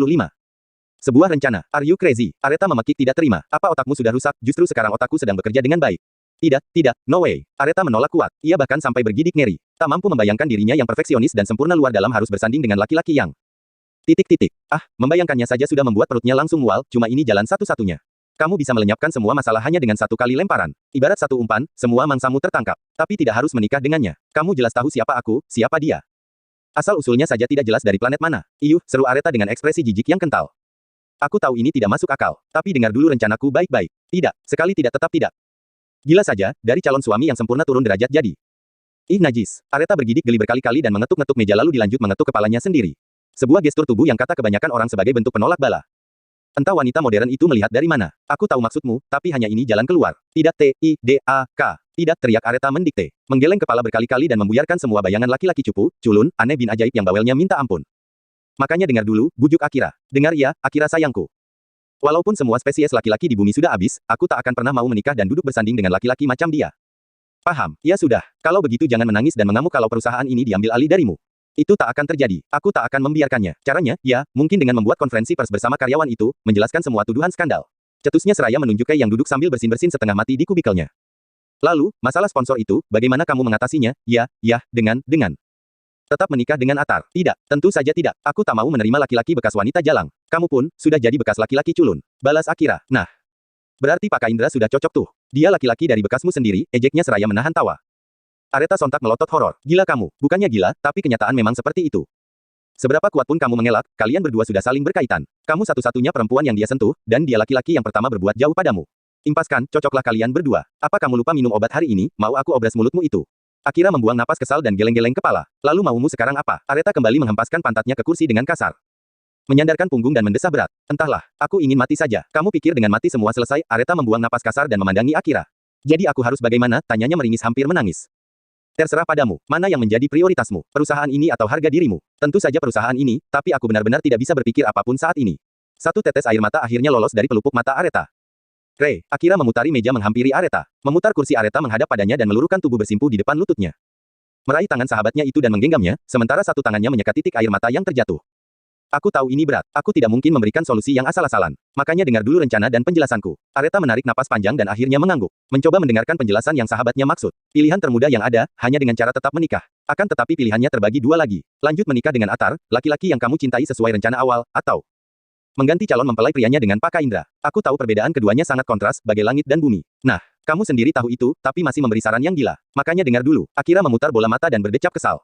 Sebuah rencana. Are you crazy? Areta memekik tidak terima. Apa otakmu sudah rusak? Justru sekarang otakku sedang bekerja dengan baik. Tidak, no way. Areta menolak kuat. Ia bahkan sampai bergidik ngeri. Tak mampu membayangkan dirinya yang perfeksionis dan sempurna luar dalam harus bersanding dengan laki-laki yang... Membayangkannya saja sudah membuat perutnya langsung mual, cuma ini jalan satu-satunya. Kamu bisa melenyapkan semua masalah hanya dengan satu kali lemparan. Ibarat satu umpan, semua mangsamu tertangkap. Tapi tidak harus menikah dengannya. Kamu jelas tahu siapa aku, siapa dia. Asal-usulnya saja tidak jelas dari planet mana. Iyuh, seru Areta dengan ekspresi jijik yang kental. Aku tahu ini tidak masuk akal. Tapi dengar dulu rencanaku baik-baik. Tidak, sekali tidak tetap tidak. Gila saja, dari calon suami yang sempurna turun derajat jadi. Ih najis. Areta bergidik geli berkali-kali dan mengetuk-ngetuk meja lalu dilanjut mengetuk kepalanya sendiri. Sebuah gestur tubuh yang kata kebanyakan orang sebagai bentuk penolak bala. Entah wanita modern itu melihat dari mana. Aku tahu maksudmu, tapi hanya ini jalan keluar. Tidak T-I-D-A-K. Tidak, teriak Areta mendikte. Menggeleng kepala berkali-kali dan membuyarkan semua bayangan laki-laki cupu, culun, aneh bin ajaib yang bawelnya minta ampun. Makanya dengar dulu, bujuk Akira. Dengar ya, Akira sayangku. Walaupun semua spesies laki-laki di bumi sudah habis, aku tak akan pernah mau menikah dan duduk bersanding dengan laki-laki macam dia. Paham? Ya sudah. Kalau begitu jangan menangis dan mengamuk kalau perusahaan ini diambil alih darimu. Itu tak akan terjadi. Aku tak akan membiarkannya. Caranya, ya, mungkin dengan membuat konferensi pers bersama karyawan itu, menjelaskan semua tuduhan skandal. Cetusnya seraya menunjuk Kai yang duduk sambil bersin-bersin setengah mati di kubikelnya. Lalu, masalah sponsor itu, bagaimana kamu mengatasinya? Ya, dengan. Tetap menikah dengan Atar. Tidak, tentu saja tidak. Aku tak mau menerima laki-laki bekas wanita jalang. Kamu pun, sudah jadi bekas laki-laki culun. Balas Akira. Nah. Berarti Pak Indra sudah cocok tuh. Dia laki-laki dari bekasmu sendiri, ejeknya seraya menahan tawa. Areta sontak melotot horor. Gila kamu. Bukannya gila, tapi kenyataan memang seperti itu. Seberapa kuat pun kamu mengelak, kalian berdua sudah saling berkaitan. Kamu satu-satunya perempuan yang dia sentuh, dan dia laki-laki yang pertama berbuat jauh padamu. Impaskan, cocoklah kalian berdua. Apa kamu lupa minum obat hari ini? Mau aku obras mulutmu itu? Akira membuang napas kesal dan geleng-geleng kepala. Lalu maumu sekarang apa? Areta kembali menghempaskan pantatnya ke kursi dengan kasar. Menyandarkan punggung dan mendesah berat. Entahlah, aku ingin mati saja. Kamu pikir dengan mati semua selesai? Areta membuang napas kasar dan memandangi Akira. Jadi aku harus bagaimana? Tanyanya meringis hampir menangis. Terserah padamu, mana yang menjadi prioritasmu, perusahaan ini atau harga dirimu? Tentu saja perusahaan ini, tapi aku benar-benar tidak bisa berpikir apapun saat ini. Satu tetes air mata akhirnya lolos dari pelupuk mata Areta. Akira memutari meja menghampiri Areta. Memutar kursi Areta menghadap padanya dan meluruskan tubuh bersimpuh di depan lututnya. Meraih tangan sahabatnya itu dan menggenggamnya, sementara satu tangannya menyekat titik air mata yang terjatuh. Aku tahu ini berat. Aku tidak mungkin memberikan solusi yang asal-asalan. Makanya dengar dulu rencana dan penjelasanku. Areta menarik napas panjang dan akhirnya mengangguk. Mencoba mendengarkan penjelasan yang sahabatnya maksud. Pilihan termudah yang ada, hanya dengan cara tetap menikah. Akan tetapi pilihannya terbagi dua lagi. Lanjut menikah dengan Atar, laki-laki yang kamu cintai sesuai rencana awal, atau mengganti calon mempelai prianya dengan Pak Indra. Aku tahu perbedaan keduanya sangat kontras, bagai langit dan bumi. Nah, kamu sendiri tahu itu, tapi masih memberi saran yang gila. Makanya dengar dulu. Akira memutar bola mata dan berdecap kesal.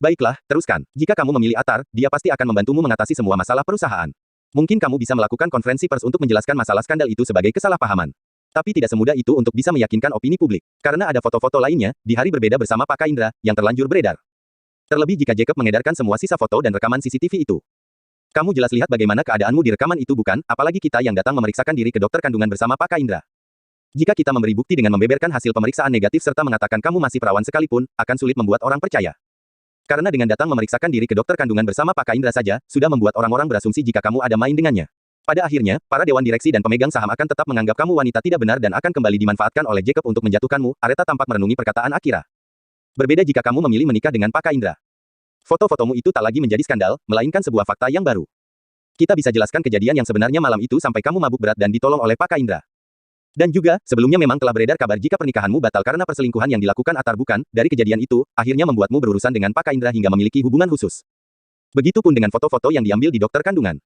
Baiklah, teruskan. Jika kamu memilih Atar, dia pasti akan membantumu mengatasi semua masalah perusahaan. Mungkin kamu bisa melakukan konferensi pers untuk menjelaskan masalah skandal itu sebagai kesalahpahaman. Tapi tidak semudah itu untuk bisa meyakinkan opini publik. Karena ada foto-foto lainnya, di hari berbeda bersama Pak Indra, yang terlanjur beredar. Terlebih jika Jacob mengedarkan semua sisa foto dan rekaman CCTV itu. Kamu jelas lihat bagaimana keadaanmu di rekaman itu bukan, apalagi kita yang datang memeriksakan diri ke dokter kandungan bersama Pak Indra. Jika kita memberi bukti dengan membeberkan hasil pemeriksaan negatif serta mengatakan kamu masih perawan sekalipun, akan sulit membuat orang percaya. Karena dengan datang memeriksakan diri ke dokter kandungan bersama Pak Indra saja, sudah membuat orang-orang berasumsi jika kamu ada main dengannya. Pada akhirnya, para dewan direksi dan pemegang saham akan tetap menganggap kamu wanita tidak benar dan akan kembali dimanfaatkan oleh Jacob untuk menjatuhkanmu. Areta tampak merenungi perkataan Akira. Berbeda jika kamu memilih menikah dengan Pak Indra. Foto-fotomu itu tak lagi menjadi skandal, melainkan sebuah fakta yang baru. Kita bisa jelaskan kejadian yang sebenarnya malam itu sampai kamu mabuk berat dan ditolong oleh Pak Indra. Dan juga, sebelumnya memang telah beredar kabar jika pernikahanmu batal karena perselingkuhan yang dilakukan Atar bukan, dari kejadian itu, akhirnya membuatmu berurusan dengan Pak Indra hingga memiliki hubungan khusus. Begitupun dengan foto-foto yang diambil di dokter kandungan.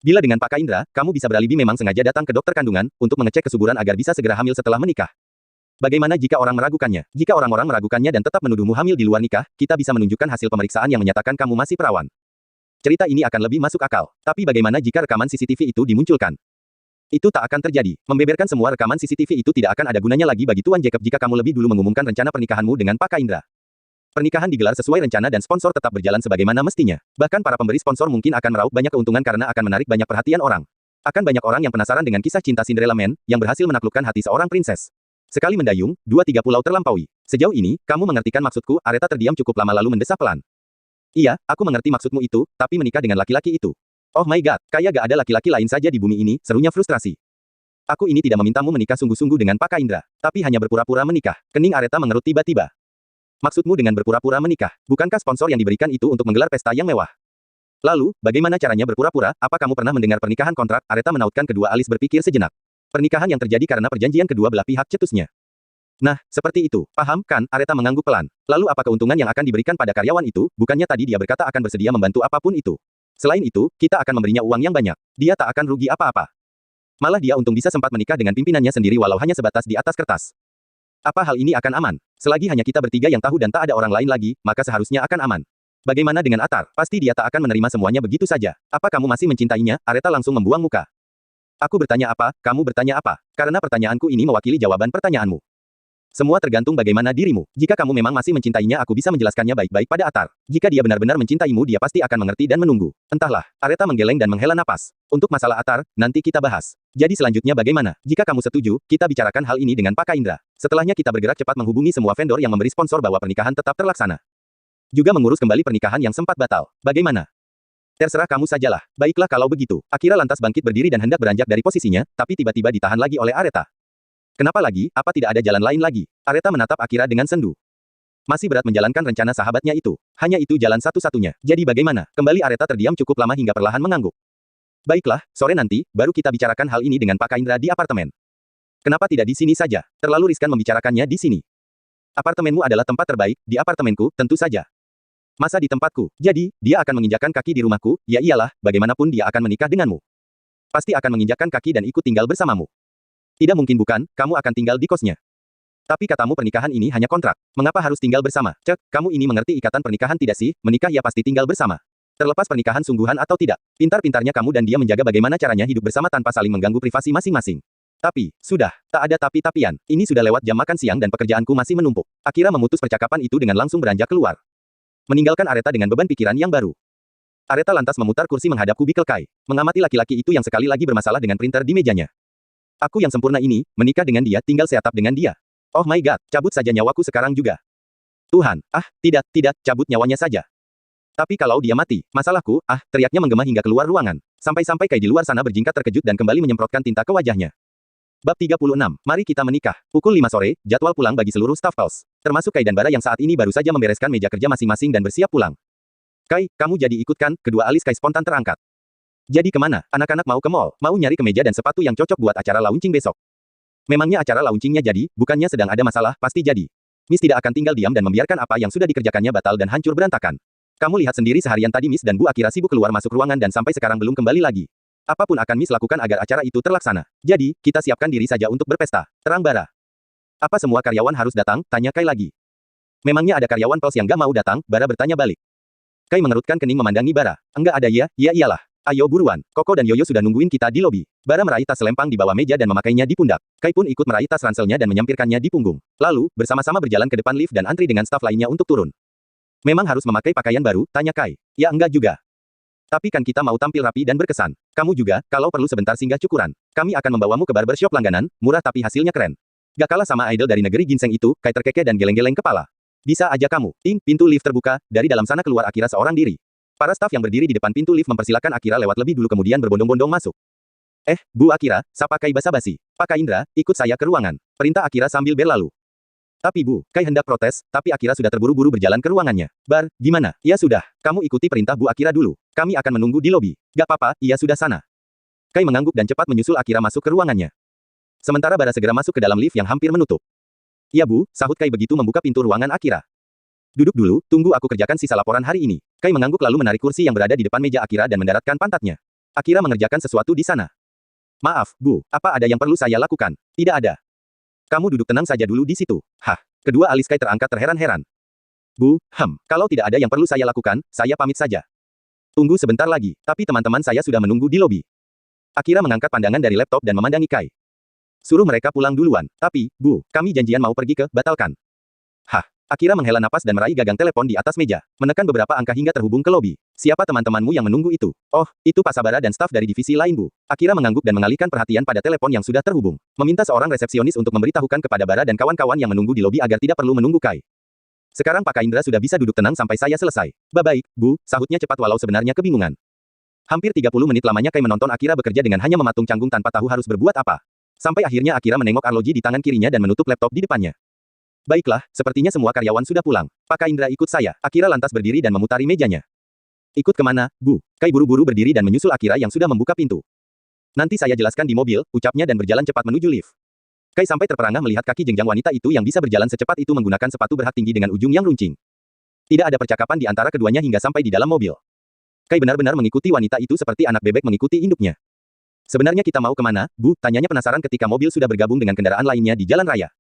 Bila dengan Pak Indra, kamu bisa beralibi memang sengaja datang ke dokter kandungan, untuk mengecek kesuburan agar bisa segera hamil setelah menikah. Bagaimana jika orang meragukannya? Jika orang-orang meragukannya dan tetap menuduhmu hamil di luar nikah, kita bisa menunjukkan hasil pemeriksaan yang menyatakan kamu masih perawan. Cerita ini akan lebih masuk akal. Tapi bagaimana jika rekaman CCTV itu dimunculkan? Itu tak akan terjadi. Membeberkan semua rekaman CCTV itu tidak akan ada gunanya lagi bagi Tuan Jacob jika kamu lebih dulu mengumumkan rencana pernikahanmu dengan Pak Indra. Pernikahan digelar sesuai rencana dan sponsor tetap berjalan sebagaimana mestinya. Bahkan para pemberi sponsor mungkin akan meraup banyak keuntungan karena akan menarik banyak perhatian orang. Akan banyak orang yang penasaran dengan kisah cinta Cinderella Man, yang berhasil menaklukkan hati seorang princess. Sekali mendayung, 2-3 pulau terlampaui. Sejauh ini, kamu mengertikan maksudku? Aretha terdiam cukup lama lalu mendesah pelan. Iya, aku mengerti maksudmu itu, tapi menikah dengan laki-laki itu. Oh my god, kayak gak ada laki-laki lain saja di bumi ini, serunya frustrasi. Aku ini tidak memintamu menikah sungguh-sungguh dengan Pak Indra, tapi hanya berpura-pura menikah. Kening Aretha mengerut tiba-tiba. Maksudmu dengan berpura-pura menikah? Bukankah sponsor yang diberikan itu untuk menggelar pesta yang mewah? Lalu, bagaimana caranya berpura-pura? Apa kamu pernah mendengar pernikahan kontrak? Aretha menautkan kedua alis berpikir sejenak. Pernikahan yang terjadi karena perjanjian kedua belah pihak, cetusnya. Nah, seperti itu. Paham, kan? Aretha mengangguk pelan. Lalu apa keuntungan yang akan diberikan pada karyawan itu? Bukannya tadi dia berkata akan bersedia membantu apapun itu. Selain itu, kita akan memberinya uang yang banyak. Dia tak akan rugi apa-apa. Malah dia untung bisa sempat menikah dengan pimpinannya sendiri walau hanya sebatas di atas kertas. Apa hal ini akan aman? Selagi hanya kita bertiga yang tahu dan tak ada orang lain lagi, maka seharusnya akan aman. Bagaimana dengan Atar? Pasti dia tak akan menerima semuanya begitu saja. Apa kamu masih mencintainya? Aretha langsung membuang muka. Aku bertanya apa, kamu bertanya apa? Karena pertanyaanku ini mewakili jawaban pertanyaanmu. Semua tergantung bagaimana dirimu. Jika kamu memang masih mencintainya, aku bisa menjelaskannya baik-baik pada Atar. Jika dia benar-benar mencintaimu, dia pasti akan mengerti dan menunggu. Entahlah. Aretha menggeleng dan menghela napas. Untuk masalah Atar, nanti kita bahas. Jadi selanjutnya bagaimana? Jika kamu setuju, kita bicarakan hal ini dengan Pak Indra. Setelahnya kita bergerak cepat menghubungi semua vendor yang memberi sponsor bahwa pernikahan tetap terlaksana. Juga mengurus kembali pernikahan yang sempat batal. Bagaimana? Terserah kamu sajalah. Baiklah kalau begitu. Akira lantas bangkit berdiri dan hendak beranjak dari posisinya, tapi tiba-tiba ditahan lagi oleh Aretha. Kenapa lagi? Apa tidak ada jalan lain lagi? Aretha menatap Akira dengan sendu. Masih berat menjalankan rencana sahabatnya itu. Hanya itu jalan satu-satunya. Jadi bagaimana? Kembali Aretha terdiam cukup lama hingga perlahan mengangguk. Baiklah, sore nanti, baru kita bicarakan hal ini dengan Pak Indra di apartemen. Kenapa tidak di sini saja? Terlalu riskan membicarakannya di sini. Apartemenmu adalah tempat terbaik, di apartemenku, tentu saja. Masa di tempatku? Jadi, dia akan menginjakkan kaki di rumahku? Ya iyalah, bagaimanapun dia akan menikah denganmu. Pasti akan menginjakkan kaki dan ikut tinggal bersamamu. Tidak mungkin bukan, kamu akan tinggal di kosnya. Tapi katamu pernikahan ini hanya kontrak. Mengapa harus tinggal bersama? Cek, kamu ini mengerti ikatan pernikahan tidak sih? Menikah ya pasti tinggal bersama. Terlepas pernikahan sungguhan atau tidak. Pintar-pintarnya kamu dan dia menjaga bagaimana caranya hidup bersama tanpa saling mengganggu privasi masing-masing. Tapi, sudah, tak ada tapi-tapian. Ini sudah lewat jam makan siang dan pekerjaanku masih menumpuk. Akira memutus percakapan itu dengan langsung beranjak keluar. Meninggalkan Aretha dengan beban pikiran yang baru. Aretha lantas memutar kursi menghadap kubikel Kai. Mengamati laki-laki itu yang sekali lagi bermasalah dengan printer di mejanya. Aku yang sempurna ini, menikah dengan dia, tinggal seatap dengan dia. Oh my god, cabut saja nyawaku sekarang juga. Tuhan, tidak, cabut nyawanya saja. Tapi kalau dia mati, masalahku, teriaknya menggema hingga keluar ruangan. Sampai-sampai Kai di luar sana berjingkat terkejut dan kembali menyemprotkan tinta ke wajahnya. Bab 36. Mari kita menikah. Pukul 5 sore, jadwal pulang bagi seluruh staf Pulse. Termasuk Kai dan Bara yang saat ini baru saja membereskan meja kerja masing-masing dan bersiap pulang. Kai, kamu jadi ikut kan? Kedua alis Kai spontan terangkat. Jadi kemana? Anak-anak mau ke mall, mau nyari kemeja dan sepatu yang cocok buat acara launching besok. Memangnya acara launchingnya jadi, bukannya sedang ada masalah, pasti jadi. Miss tidak akan tinggal diam dan membiarkan apa yang sudah dikerjakannya batal dan hancur berantakan. Kamu lihat sendiri seharian tadi Miss dan Bu Akira sibuk keluar masuk ruangan dan sampai sekarang belum kembali lagi. Apapun akan Miss lakukan agar acara itu terlaksana. Jadi, kita siapkan diri saja untuk berpesta. Terang Bara. Apa semua karyawan harus datang? Tanya Kai lagi. Memangnya ada karyawan Pulse yang gak mau datang? Bara bertanya balik. Kai mengerutkan kening memandangi Bara. Enggak ada ya? Ya iyalah. Ayo buruan. Koko dan Yoyo sudah nungguin kita di lobi. Bara meraih tas selempang di bawah meja dan memakainya di pundak. Kai pun ikut meraih tas ranselnya dan menyampirkannya di punggung. Lalu, bersama-sama berjalan ke depan lift dan antri dengan staf lainnya untuk turun. Memang harus memakai pakaian baru? Tanya Kai. Ya enggak juga. Tapi kan kita mau tampil rapi dan berkesan. Kamu juga, kalau perlu sebentar singgah cukuran. Kami akan membawamu ke barbershop langganan, murah tapi hasilnya keren. Gak kalah sama idol dari negeri ginseng itu, Kai terkekeh dan geleng-geleng kepala. Bisa aja kamu. Ting, pintu lift terbuka, dari dalam sana keluar Akira seorang diri. Para staf yang berdiri di depan pintu lift mempersilakan Akira lewat lebih dulu kemudian berbondong-bondong masuk. Bu Akira, sapa Kai basa-basi. Pak Indra, ikut saya ke ruangan. Perintah Akira sambil berlalu. Tapi Bu, Kai hendak protes, tapi Akira sudah terburu-buru berjalan ke ruangannya. Bar, gimana? Ya sudah, kamu ikuti perintah Bu Akira dulu. Kami akan menunggu di lobi. Gak apa-apa, ia sudah sana. Kai mengangguk dan cepat menyusul Akira masuk ke ruangannya. Sementara Bara segera masuk ke dalam lift yang hampir menutup. Ya Bu, sahut Kai begitu membuka pintu ruangan Akira. Duduk dulu, tunggu aku kerjakan sisa laporan hari ini. Kai mengangguk lalu menarik kursi yang berada di depan meja Akira dan mendaratkan pantatnya. Akira mengerjakan sesuatu di sana. Maaf, Bu, apa ada yang perlu saya lakukan? Tidak ada. Kamu duduk tenang saja dulu di situ. Hah. Kedua alis Kai terangkat terheran-heran. Kalau tidak ada yang perlu saya lakukan, saya pamit saja. Tunggu sebentar lagi, tapi teman-teman saya sudah menunggu di lobi. Akira mengangkat pandangan dari laptop dan memandangi Kai. Suruh mereka pulang duluan, tapi, kami janjian mau pergi ke, batalkan. Hah. Akira menghela napas dan meraih gagang telepon di atas meja, menekan beberapa angka hingga terhubung ke lobi. Siapa teman-temanmu yang menunggu itu? Oh, itu Pak Sabara dan staf dari divisi lain, Bu. Akira mengangguk dan mengalihkan perhatian pada telepon yang sudah terhubung. Meminta seorang resepsionis untuk memberitahukan kepada Bara dan kawan-kawan yang menunggu di lobi agar tidak perlu menunggu Kai. Sekarang Pak Kaindra sudah bisa duduk tenang sampai saya selesai. Baik, Bu, sahutnya cepat walau sebenarnya kebingungan. Hampir 30 menit lamanya Kai menonton Akira bekerja dengan hanya mematung canggung tanpa tahu harus berbuat apa. Sampai akhirnya Akira menengok arloji di tangan kirinya dan menutup laptop di depannya. Baiklah, sepertinya semua karyawan sudah pulang. Pak Kaindra ikut saya. Akira lantas berdiri dan memutari mejanya. Ikut kemana, Bu? Kai buru-buru berdiri dan menyusul Akira yang sudah membuka pintu. Nanti saya jelaskan di mobil, ucapnya dan berjalan cepat menuju lift. Kai sampai terperangah melihat kaki jenjang wanita itu yang bisa berjalan secepat itu menggunakan sepatu berhak tinggi dengan ujung yang runcing. Tidak ada percakapan di antara keduanya hingga sampai di dalam mobil. Kai benar-benar mengikuti wanita itu seperti anak bebek mengikuti induknya. Sebenarnya kita mau kemana, Bu? Tanyanya penasaran ketika mobil sudah bergabung dengan kendaraan lainnya di jalan raya.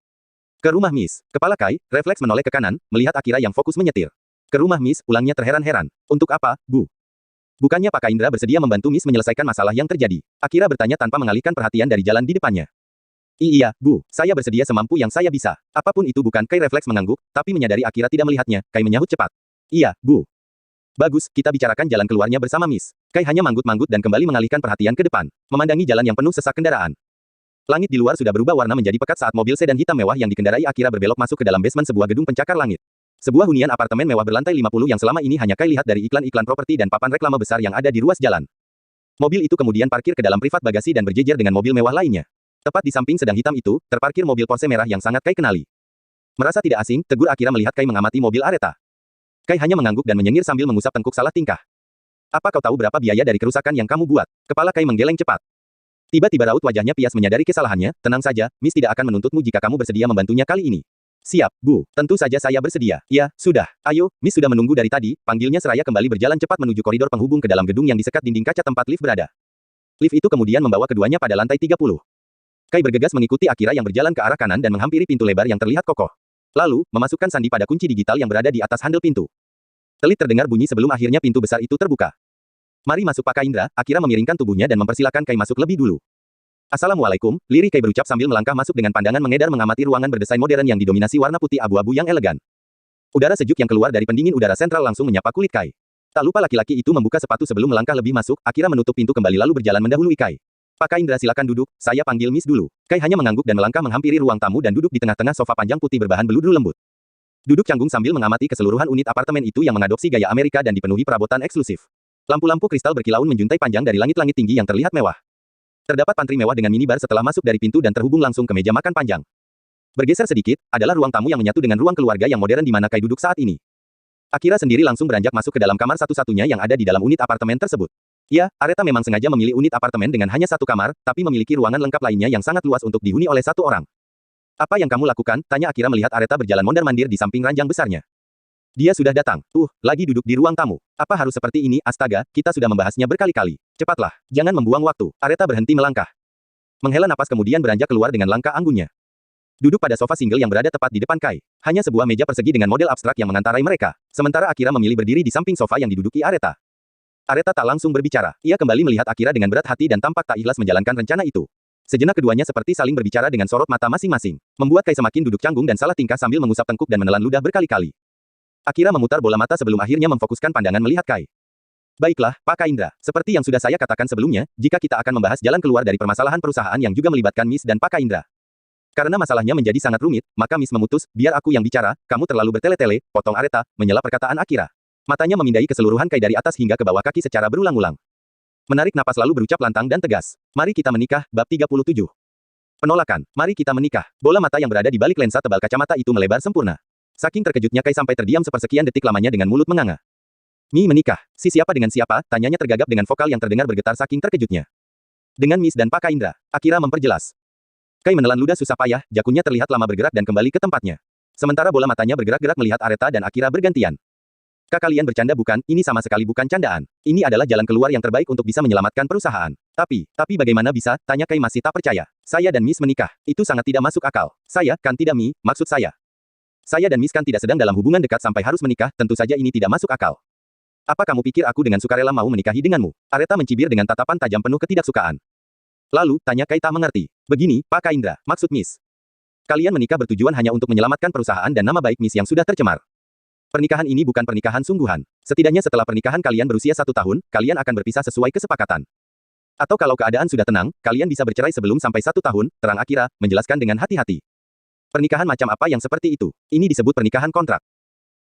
Ke rumah Miss. Kepala Kai, refleks menoleh ke kanan, melihat Akira yang fokus menyetir. Ke rumah Miss, ulangnya terheran-heran. Untuk apa, Bu? Bukannya Pak Kaindra bersedia membantu Miss menyelesaikan masalah yang terjadi? Akira bertanya tanpa mengalihkan perhatian dari jalan di depannya. Iya, Bu. Saya bersedia semampu yang saya bisa. Apapun itu bukan. Kai refleks mengangguk, tapi menyadari Akira tidak melihatnya. Kai menyahut cepat. Iya, Bu. Bagus, kita bicarakan jalan keluarnya bersama Miss. Kai hanya manggut-manggut dan kembali mengalihkan perhatian ke depan, memandangi jalan yang penuh sesak kendaraan. Langit di luar sudah berubah warna menjadi pekat saat mobil sedan hitam mewah yang dikendarai Akira berbelok masuk ke dalam basement sebuah gedung pencakar langit. Sebuah hunian apartemen mewah berlantai 50 yang selama ini hanya Kai lihat dari iklan-iklan properti dan papan reklame besar yang ada di ruas jalan. Mobil itu kemudian parkir ke dalam privat bagasi dan berjejer dengan mobil mewah lainnya. Tepat di samping sedang hitam itu, terparkir mobil Porsche merah yang sangat Kai kenali. Merasa tidak asing, tegur Akira melihat Kai mengamati mobil Areta. Kai hanya mengangguk dan menyengir sambil mengusap tengkuk salah tingkah. Apa kau tahu berapa biaya dari kerusakan yang kamu buat? Kepala Kai menggeleng cepat. Tiba-tiba raut wajahnya pias menyadari kesalahannya. Tenang saja, Miss tidak akan menuntutmu jika kamu bersedia membantunya kali ini. Siap, Bu. Tentu saja saya bersedia. Ya, sudah. Ayo, Miss sudah menunggu dari tadi. Panggilnya seraya kembali berjalan cepat menuju koridor penghubung ke dalam gedung yang disekat dinding kaca tempat lift berada. Lift itu kemudian membawa keduanya pada lantai 30. Kai bergegas mengikuti Akira yang berjalan ke arah kanan dan menghampiri pintu lebar yang terlihat kokoh. Lalu, memasukkan sandi pada kunci digital yang berada di atas handle pintu. Telit terdengar bunyi sebelum akhirnya pintu besar itu terbuka. Mari masuk Pak Kaindra. Akira memiringkan tubuhnya dan mempersilakan Kai masuk lebih dulu. Assalamualaikum, lirih Kai berucap sambil melangkah masuk dengan pandangan mengedar mengamati ruangan berdesain modern yang didominasi warna putih abu-abu yang elegan. Udara sejuk yang keluar dari pendingin udara sentral langsung menyapa kulit Kai. Tak lupa laki-laki itu membuka sepatu sebelum melangkah lebih masuk, Akira menutup pintu kembali lalu berjalan mendahului Kai. Pak Kaindra silakan duduk, saya panggil Miss dulu. Kai hanya mengangguk dan melangkah menghampiri ruang tamu dan duduk di tengah-tengah sofa panjang putih berbahan beludru lembut. Duduk canggung sambil mengamati keseluruhan unit apartemen itu yang mengadopsi gaya Amerika dan dipenuhi perabotan eksklusif. Lampu-lampu kristal berkilauan menjuntai panjang dari langit-langit tinggi yang terlihat mewah. Terdapat pantry mewah dengan minibar setelah masuk dari pintu dan terhubung langsung ke meja makan panjang. Bergeser sedikit, adalah ruang tamu yang menyatu dengan ruang keluarga yang modern di mana Kai duduk saat ini. Akira sendiri langsung beranjak masuk ke dalam kamar satu-satunya yang ada di dalam unit apartemen tersebut. Ya, Areta memang sengaja memilih unit apartemen dengan hanya satu kamar, tapi memiliki ruangan lengkap lainnya yang sangat luas untuk dihuni oleh satu orang. Apa yang kamu lakukan? Tanya Akira melihat Areta berjalan mondar-mandir di samping ranjang besarnya. Dia sudah datang. Lagi duduk di ruang tamu. Apa harus seperti ini? Astaga, kita sudah membahasnya berkali-kali. Cepatlah, jangan membuang waktu. Areta berhenti melangkah. Menghela napas kemudian beranjak keluar dengan langkah anggunnya. Duduk pada sofa single yang berada tepat di depan Kai. Hanya sebuah meja persegi dengan model abstrak yang mengantarai mereka. Sementara Akira memilih berdiri di samping sofa yang diduduki Areta. Areta tak langsung berbicara. Ia kembali melihat Akira dengan berat hati dan tampak tak ikhlas menjalankan rencana itu. Sejenak keduanya seperti saling berbicara dengan sorot mata masing-masing. Membuat Kai semakin duduk canggung dan salah tingkah sambil mengusap tengkuk dan menelan ludah berkali-kali. Akira memutar bola mata sebelum akhirnya memfokuskan pandangan melihat Kai. Baiklah, Pak Kaindra. Seperti yang sudah saya katakan sebelumnya, jika kita akan membahas jalan keluar dari permasalahan perusahaan yang juga melibatkan Miss dan Pak Kaindra. Karena masalahnya menjadi sangat rumit, maka Miss memutus, biar aku yang bicara, kamu terlalu bertele-tele, potong Areta, menyela perkataan Akira. Matanya memindai keseluruhan Kai dari atas hingga ke bawah kaki secara berulang-ulang. Menarik napas lalu berucap lantang dan tegas. Mari kita menikah, bab 37. Penolakan, mari kita menikah. Bola mata yang berada di balik lensa tebal kacamata itu melebar sempurna. Saking terkejutnya Kai sampai terdiam sepersekian detik lamanya dengan mulut menganga. Mi menikah. Si siapa dengan siapa? Tanyanya tergagap dengan vokal yang terdengar bergetar saking terkejutnya. Dengan Miss dan Pak Kaindra. Akira memperjelas. Kai menelan ludah susah payah, jakunnya terlihat lama bergerak dan kembali ke tempatnya. Sementara bola matanya bergerak-gerak melihat Areta dan Akira bergantian. Kak kalian bercanda bukan? Ini sama sekali bukan candaan. Ini adalah jalan keluar yang terbaik untuk bisa menyelamatkan perusahaan. Tapi bagaimana bisa, tanya Kai masih tak percaya. Saya dan Miss menikah. Itu sangat tidak masuk akal. Saya, kan tidak Mi, maksud saya. Saya dan Miss kan tidak sedang dalam hubungan dekat sampai harus menikah, tentu saja ini tidak masuk akal. Apa kamu pikir aku dengan sukarela mau menikahi denganmu? Areta mencibir dengan tatapan tajam penuh ketidaksukaan. Lalu, tanya Kai tak mengerti. Begini, Pak Kaindra, maksud Miss. Kalian menikah bertujuan hanya untuk menyelamatkan perusahaan dan nama baik Miss yang sudah tercemar. Pernikahan ini bukan pernikahan sungguhan. Setidaknya setelah pernikahan kalian berusia 1 tahun, kalian akan berpisah sesuai kesepakatan. Atau kalau keadaan sudah tenang, kalian bisa bercerai sebelum sampai 1 tahun, terang Akira, menjelaskan dengan hati-hati. Pernikahan macam apa yang seperti itu? Ini disebut pernikahan kontrak.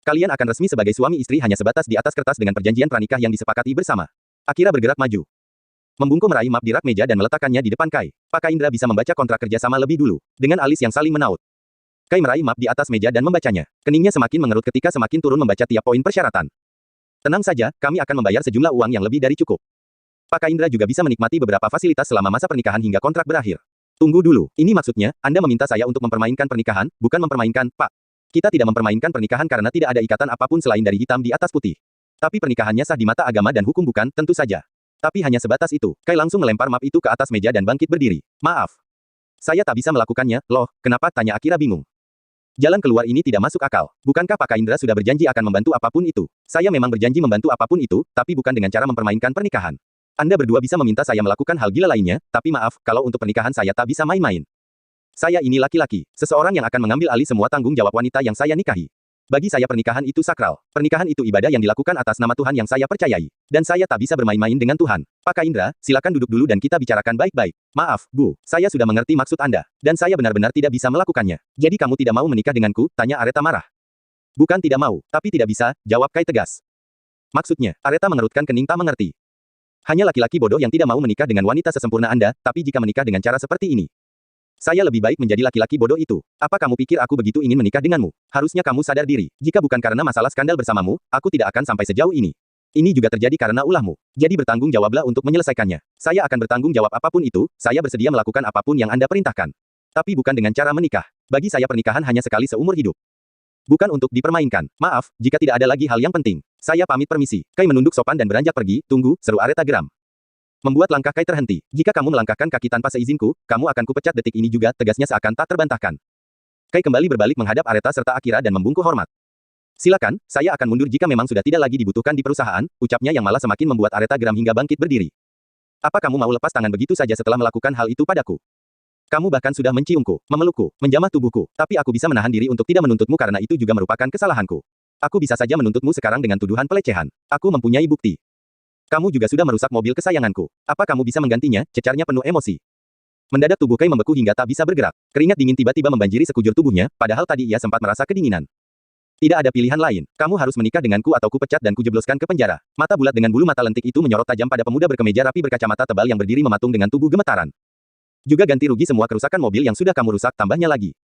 Kalian akan resmi sebagai suami istri hanya sebatas di atas kertas dengan perjanjian pranikah yang disepakati bersama. Akira bergerak maju. Membungkuk meraih map di rak meja dan meletakkannya di depan Kai. Pak Kaindra bisa membaca kontrak kerjasama lebih dulu, dengan alis yang saling menaut. Kai meraih map di atas meja dan membacanya. Keningnya semakin mengerut ketika semakin turun membaca tiap poin persyaratan. Tenang saja, kami akan membayar sejumlah uang yang lebih dari cukup. Pak Kaindra juga bisa menikmati beberapa fasilitas selama masa pernikahan hingga kontrak berakhir. Tunggu dulu, ini maksudnya, Anda meminta saya untuk mempermainkan pernikahan, bukan mempermainkan, Pak. Kita tidak mempermainkan pernikahan karena tidak ada ikatan apapun selain dari hitam di atas putih. Tapi pernikahannya sah di mata agama dan hukum bukan, tentu saja. Tapi hanya sebatas itu, Kai langsung melempar map itu ke atas meja dan bangkit berdiri. Maaf. Saya tak bisa melakukannya, loh, kenapa, tanya Akira bingung. Jalan keluar ini tidak masuk akal. Bukankah Pak Kaindra sudah berjanji akan membantu apapun itu? Saya memang berjanji membantu apapun itu, tapi bukan dengan cara mempermainkan pernikahan. Anda berdua bisa meminta saya melakukan hal gila lainnya, tapi maaf, kalau untuk pernikahan saya tak bisa main-main. Saya ini laki-laki, seseorang yang akan mengambil alih semua tanggung jawab wanita yang saya nikahi. Bagi saya pernikahan itu sakral. Pernikahan itu ibadah yang dilakukan atas nama Tuhan yang saya percayai. Dan saya tak bisa bermain-main dengan Tuhan. Pak Kaindra, silakan duduk dulu dan kita bicarakan baik-baik. Maaf, Bu, saya sudah mengerti maksud Anda. Dan saya benar-benar tidak bisa melakukannya. Jadi kamu tidak mau menikah denganku? Tanya Areta marah. Bukan tidak mau, tapi tidak bisa, jawab Kai tegas. Maksudnya, Areta mengerutkan kening tak mengerti. Hanya laki-laki bodoh yang tidak mau menikah dengan wanita sesempurna Anda, tapi jika menikah dengan cara seperti ini. Saya lebih baik menjadi laki-laki bodoh itu. Apa kamu pikir aku begitu ingin menikah denganmu? Harusnya kamu sadar diri. Jika bukan karena masalah skandal bersamamu, aku tidak akan sampai sejauh ini. Ini juga terjadi karena ulahmu. Jadi bertanggung jawablah untuk menyelesaikannya. Saya akan bertanggung jawab apapun itu, saya bersedia melakukan apapun yang Anda perintahkan. Tapi bukan dengan cara menikah. Bagi saya pernikahan hanya sekali seumur hidup. Bukan untuk dipermainkan. Maaf, jika tidak ada lagi hal yang penting. Saya pamit permisi. Kai menunduk sopan dan beranjak pergi. Tunggu, seru Areta geram. Membuat langkah Kai terhenti. Jika kamu melangkahkan kaki tanpa seizinku, kamu akan kupecat detik ini juga, tegasnya seakan tak terbantahkan. Kai kembali berbalik menghadap Areta serta Akira dan membungkuk hormat. Silakan, saya akan mundur jika memang sudah tidak lagi dibutuhkan di perusahaan, ucapnya yang malah semakin membuat Areta geram hingga bangkit berdiri. Apa kamu mau lepas tangan begitu saja setelah melakukan hal itu padaku? Kamu bahkan sudah menciumku, memelukku, menjamah tubuhku, tapi aku bisa menahan diri untuk tidak menuntutmu karena itu juga merupakan kesalahanku. Aku bisa saja menuntutmu sekarang dengan tuduhan pelecehan. Aku mempunyai bukti. Kamu juga sudah merusak mobil kesayanganku. Apa kamu bisa menggantinya? Cecarnya penuh emosi. Mendadak tubuh Kai membeku hingga tak bisa bergerak. Keringat dingin tiba-tiba membanjiri sekujur tubuhnya, padahal tadi ia sempat merasa kedinginan. Tidak ada pilihan lain. Kamu harus menikah denganku atau kupecat dan kujebloskan ke penjara. Mata bulat dengan bulu mata lentik itu menyorot tajam pada pemuda berkemeja rapi berkacamata tebal yang berdiri mematung dengan tubuh gemetaran. Juga ganti rugi semua kerusakan mobil yang sudah kamu rusak, tambahnya lagi.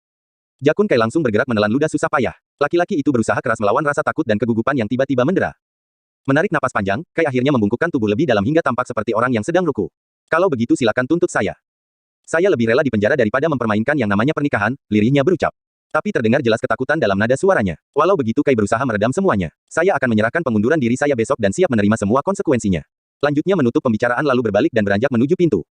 Jakun Kai langsung bergerak menelan ludah susah payah. Laki-laki itu berusaha keras melawan rasa takut dan kegugupan yang tiba-tiba mendera. Menarik napas panjang, Kai akhirnya membungkukkan tubuh lebih dalam hingga tampak seperti orang yang sedang ruku. Kalau begitu silakan tuntut saya. Saya lebih rela dipenjara daripada mempermainkan yang namanya pernikahan, lirihnya berucap. Tapi terdengar jelas ketakutan dalam nada suaranya. Walau begitu Kai berusaha meredam semuanya. Saya akan menyerahkan pengunduran diri saya besok dan siap menerima semua konsekuensinya. Lanjutnya menutup pembicaraan lalu berbalik dan beranjak menuju pintu.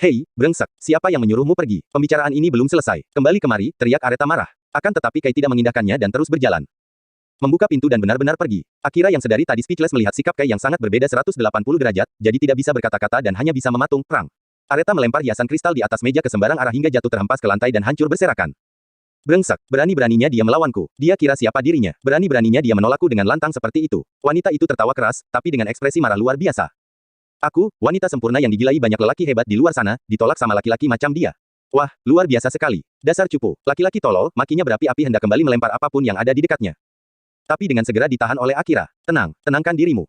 Hei, brengsek, siapa yang menyuruhmu pergi? Pembicaraan ini belum selesai. Kembali kemari, teriak Areta marah. Akan tetapi Kai tidak mengindahkannya dan terus berjalan. Membuka pintu dan benar-benar pergi. Akira yang sedari tadi speechless melihat sikap Kai yang sangat berbeda 180 derajat, jadi tidak bisa berkata-kata dan hanya bisa mematung, perang. Areta melempar hiasan kristal di atas meja ke sembarang arah hingga jatuh terhempas ke lantai dan hancur berserakan. Brengsek, berani-beraninya dia melawanku. Dia kira siapa dirinya. Berani-beraninya dia menolakku dengan lantang seperti itu. Wanita itu tertawa keras, tapi dengan ekspresi marah luar biasa. Aku, wanita sempurna yang digilai banyak lelaki hebat di luar sana, ditolak sama laki-laki macam dia. Wah, luar biasa sekali. Dasar cupu, laki-laki tolol, makinya berapi-api hendak kembali melempar apapun yang ada di dekatnya. Tapi dengan segera ditahan oleh Akira. Tenang, tenangkan dirimu.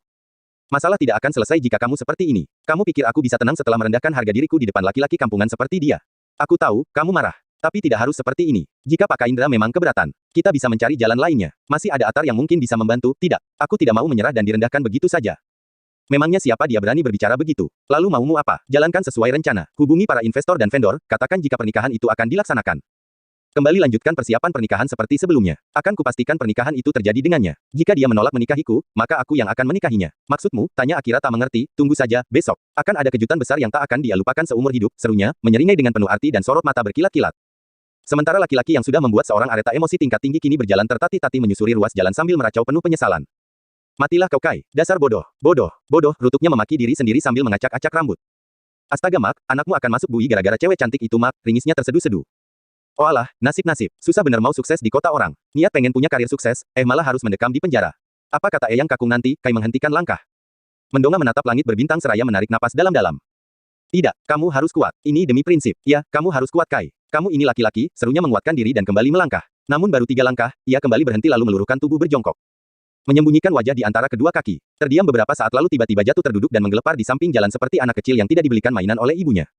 Masalah tidak akan selesai jika kamu seperti ini. Kamu pikir aku bisa tenang setelah merendahkan harga diriku di depan laki-laki kampungan seperti dia? Aku tahu, kamu marah. Tapi tidak harus seperti ini. Jika Pak Kaindra memang keberatan, kita bisa mencari jalan lainnya. Masih ada Atar yang mungkin bisa membantu. Tidak, aku tidak mau menyerah dan direndahkan begitu saja. Memangnya siapa dia berani berbicara begitu? Lalu maumu apa? Jalankan sesuai rencana. Hubungi para investor dan vendor, katakan jika pernikahan itu akan dilaksanakan. Kembali lanjutkan persiapan pernikahan seperti sebelumnya. Akan kupastikan pernikahan itu terjadi dengannya. Jika dia menolak menikahiku, maka aku yang akan menikahinya. Maksudmu? Tanya Akira tak mengerti. Tunggu saja, besok. Akan ada kejutan besar yang tak akan dia lupakan seumur hidup, serunya, menyeringai dengan penuh arti dan sorot mata berkilat-kilat. Sementara laki-laki yang sudah membuat seorang areta emosi tingkat tinggi kini berjalan tertatih-tatih menyusuri ruas jalan sambil meracau penuh penyesalan. Matilah kau Kai, dasar bodoh, bodoh, bodoh, rutuknya memaki diri sendiri sambil mengacak-acak rambut. Astaga Mak, anakmu akan masuk bui gara-gara cewek cantik itu Mak, ringisnya terseduh-seduh. Oh alah, nasib-nasib, susah bener mau sukses di kota orang. Niat pengen punya karir sukses, malah harus mendekam di penjara. Apa kata Eyang Kakung nanti? Kai menghentikan langkah. Mendonga menatap langit berbintang seraya menarik napas dalam-dalam. Tidak, kamu harus kuat. Ini demi prinsip. Ya, kamu harus kuat Kai. Kamu ini laki-laki, serunya menguatkan diri dan kembali melangkah. Namun baru 3 langkah, ia kembali berhenti lalu meluruhkan tubuh berjongkok. Menyembunyikan wajah di antara kedua kaki. Terdiam beberapa saat lalu tiba-tiba jatuh terduduk dan menggelepar di samping jalan seperti anak kecil yang tidak dibelikan mainan oleh ibunya.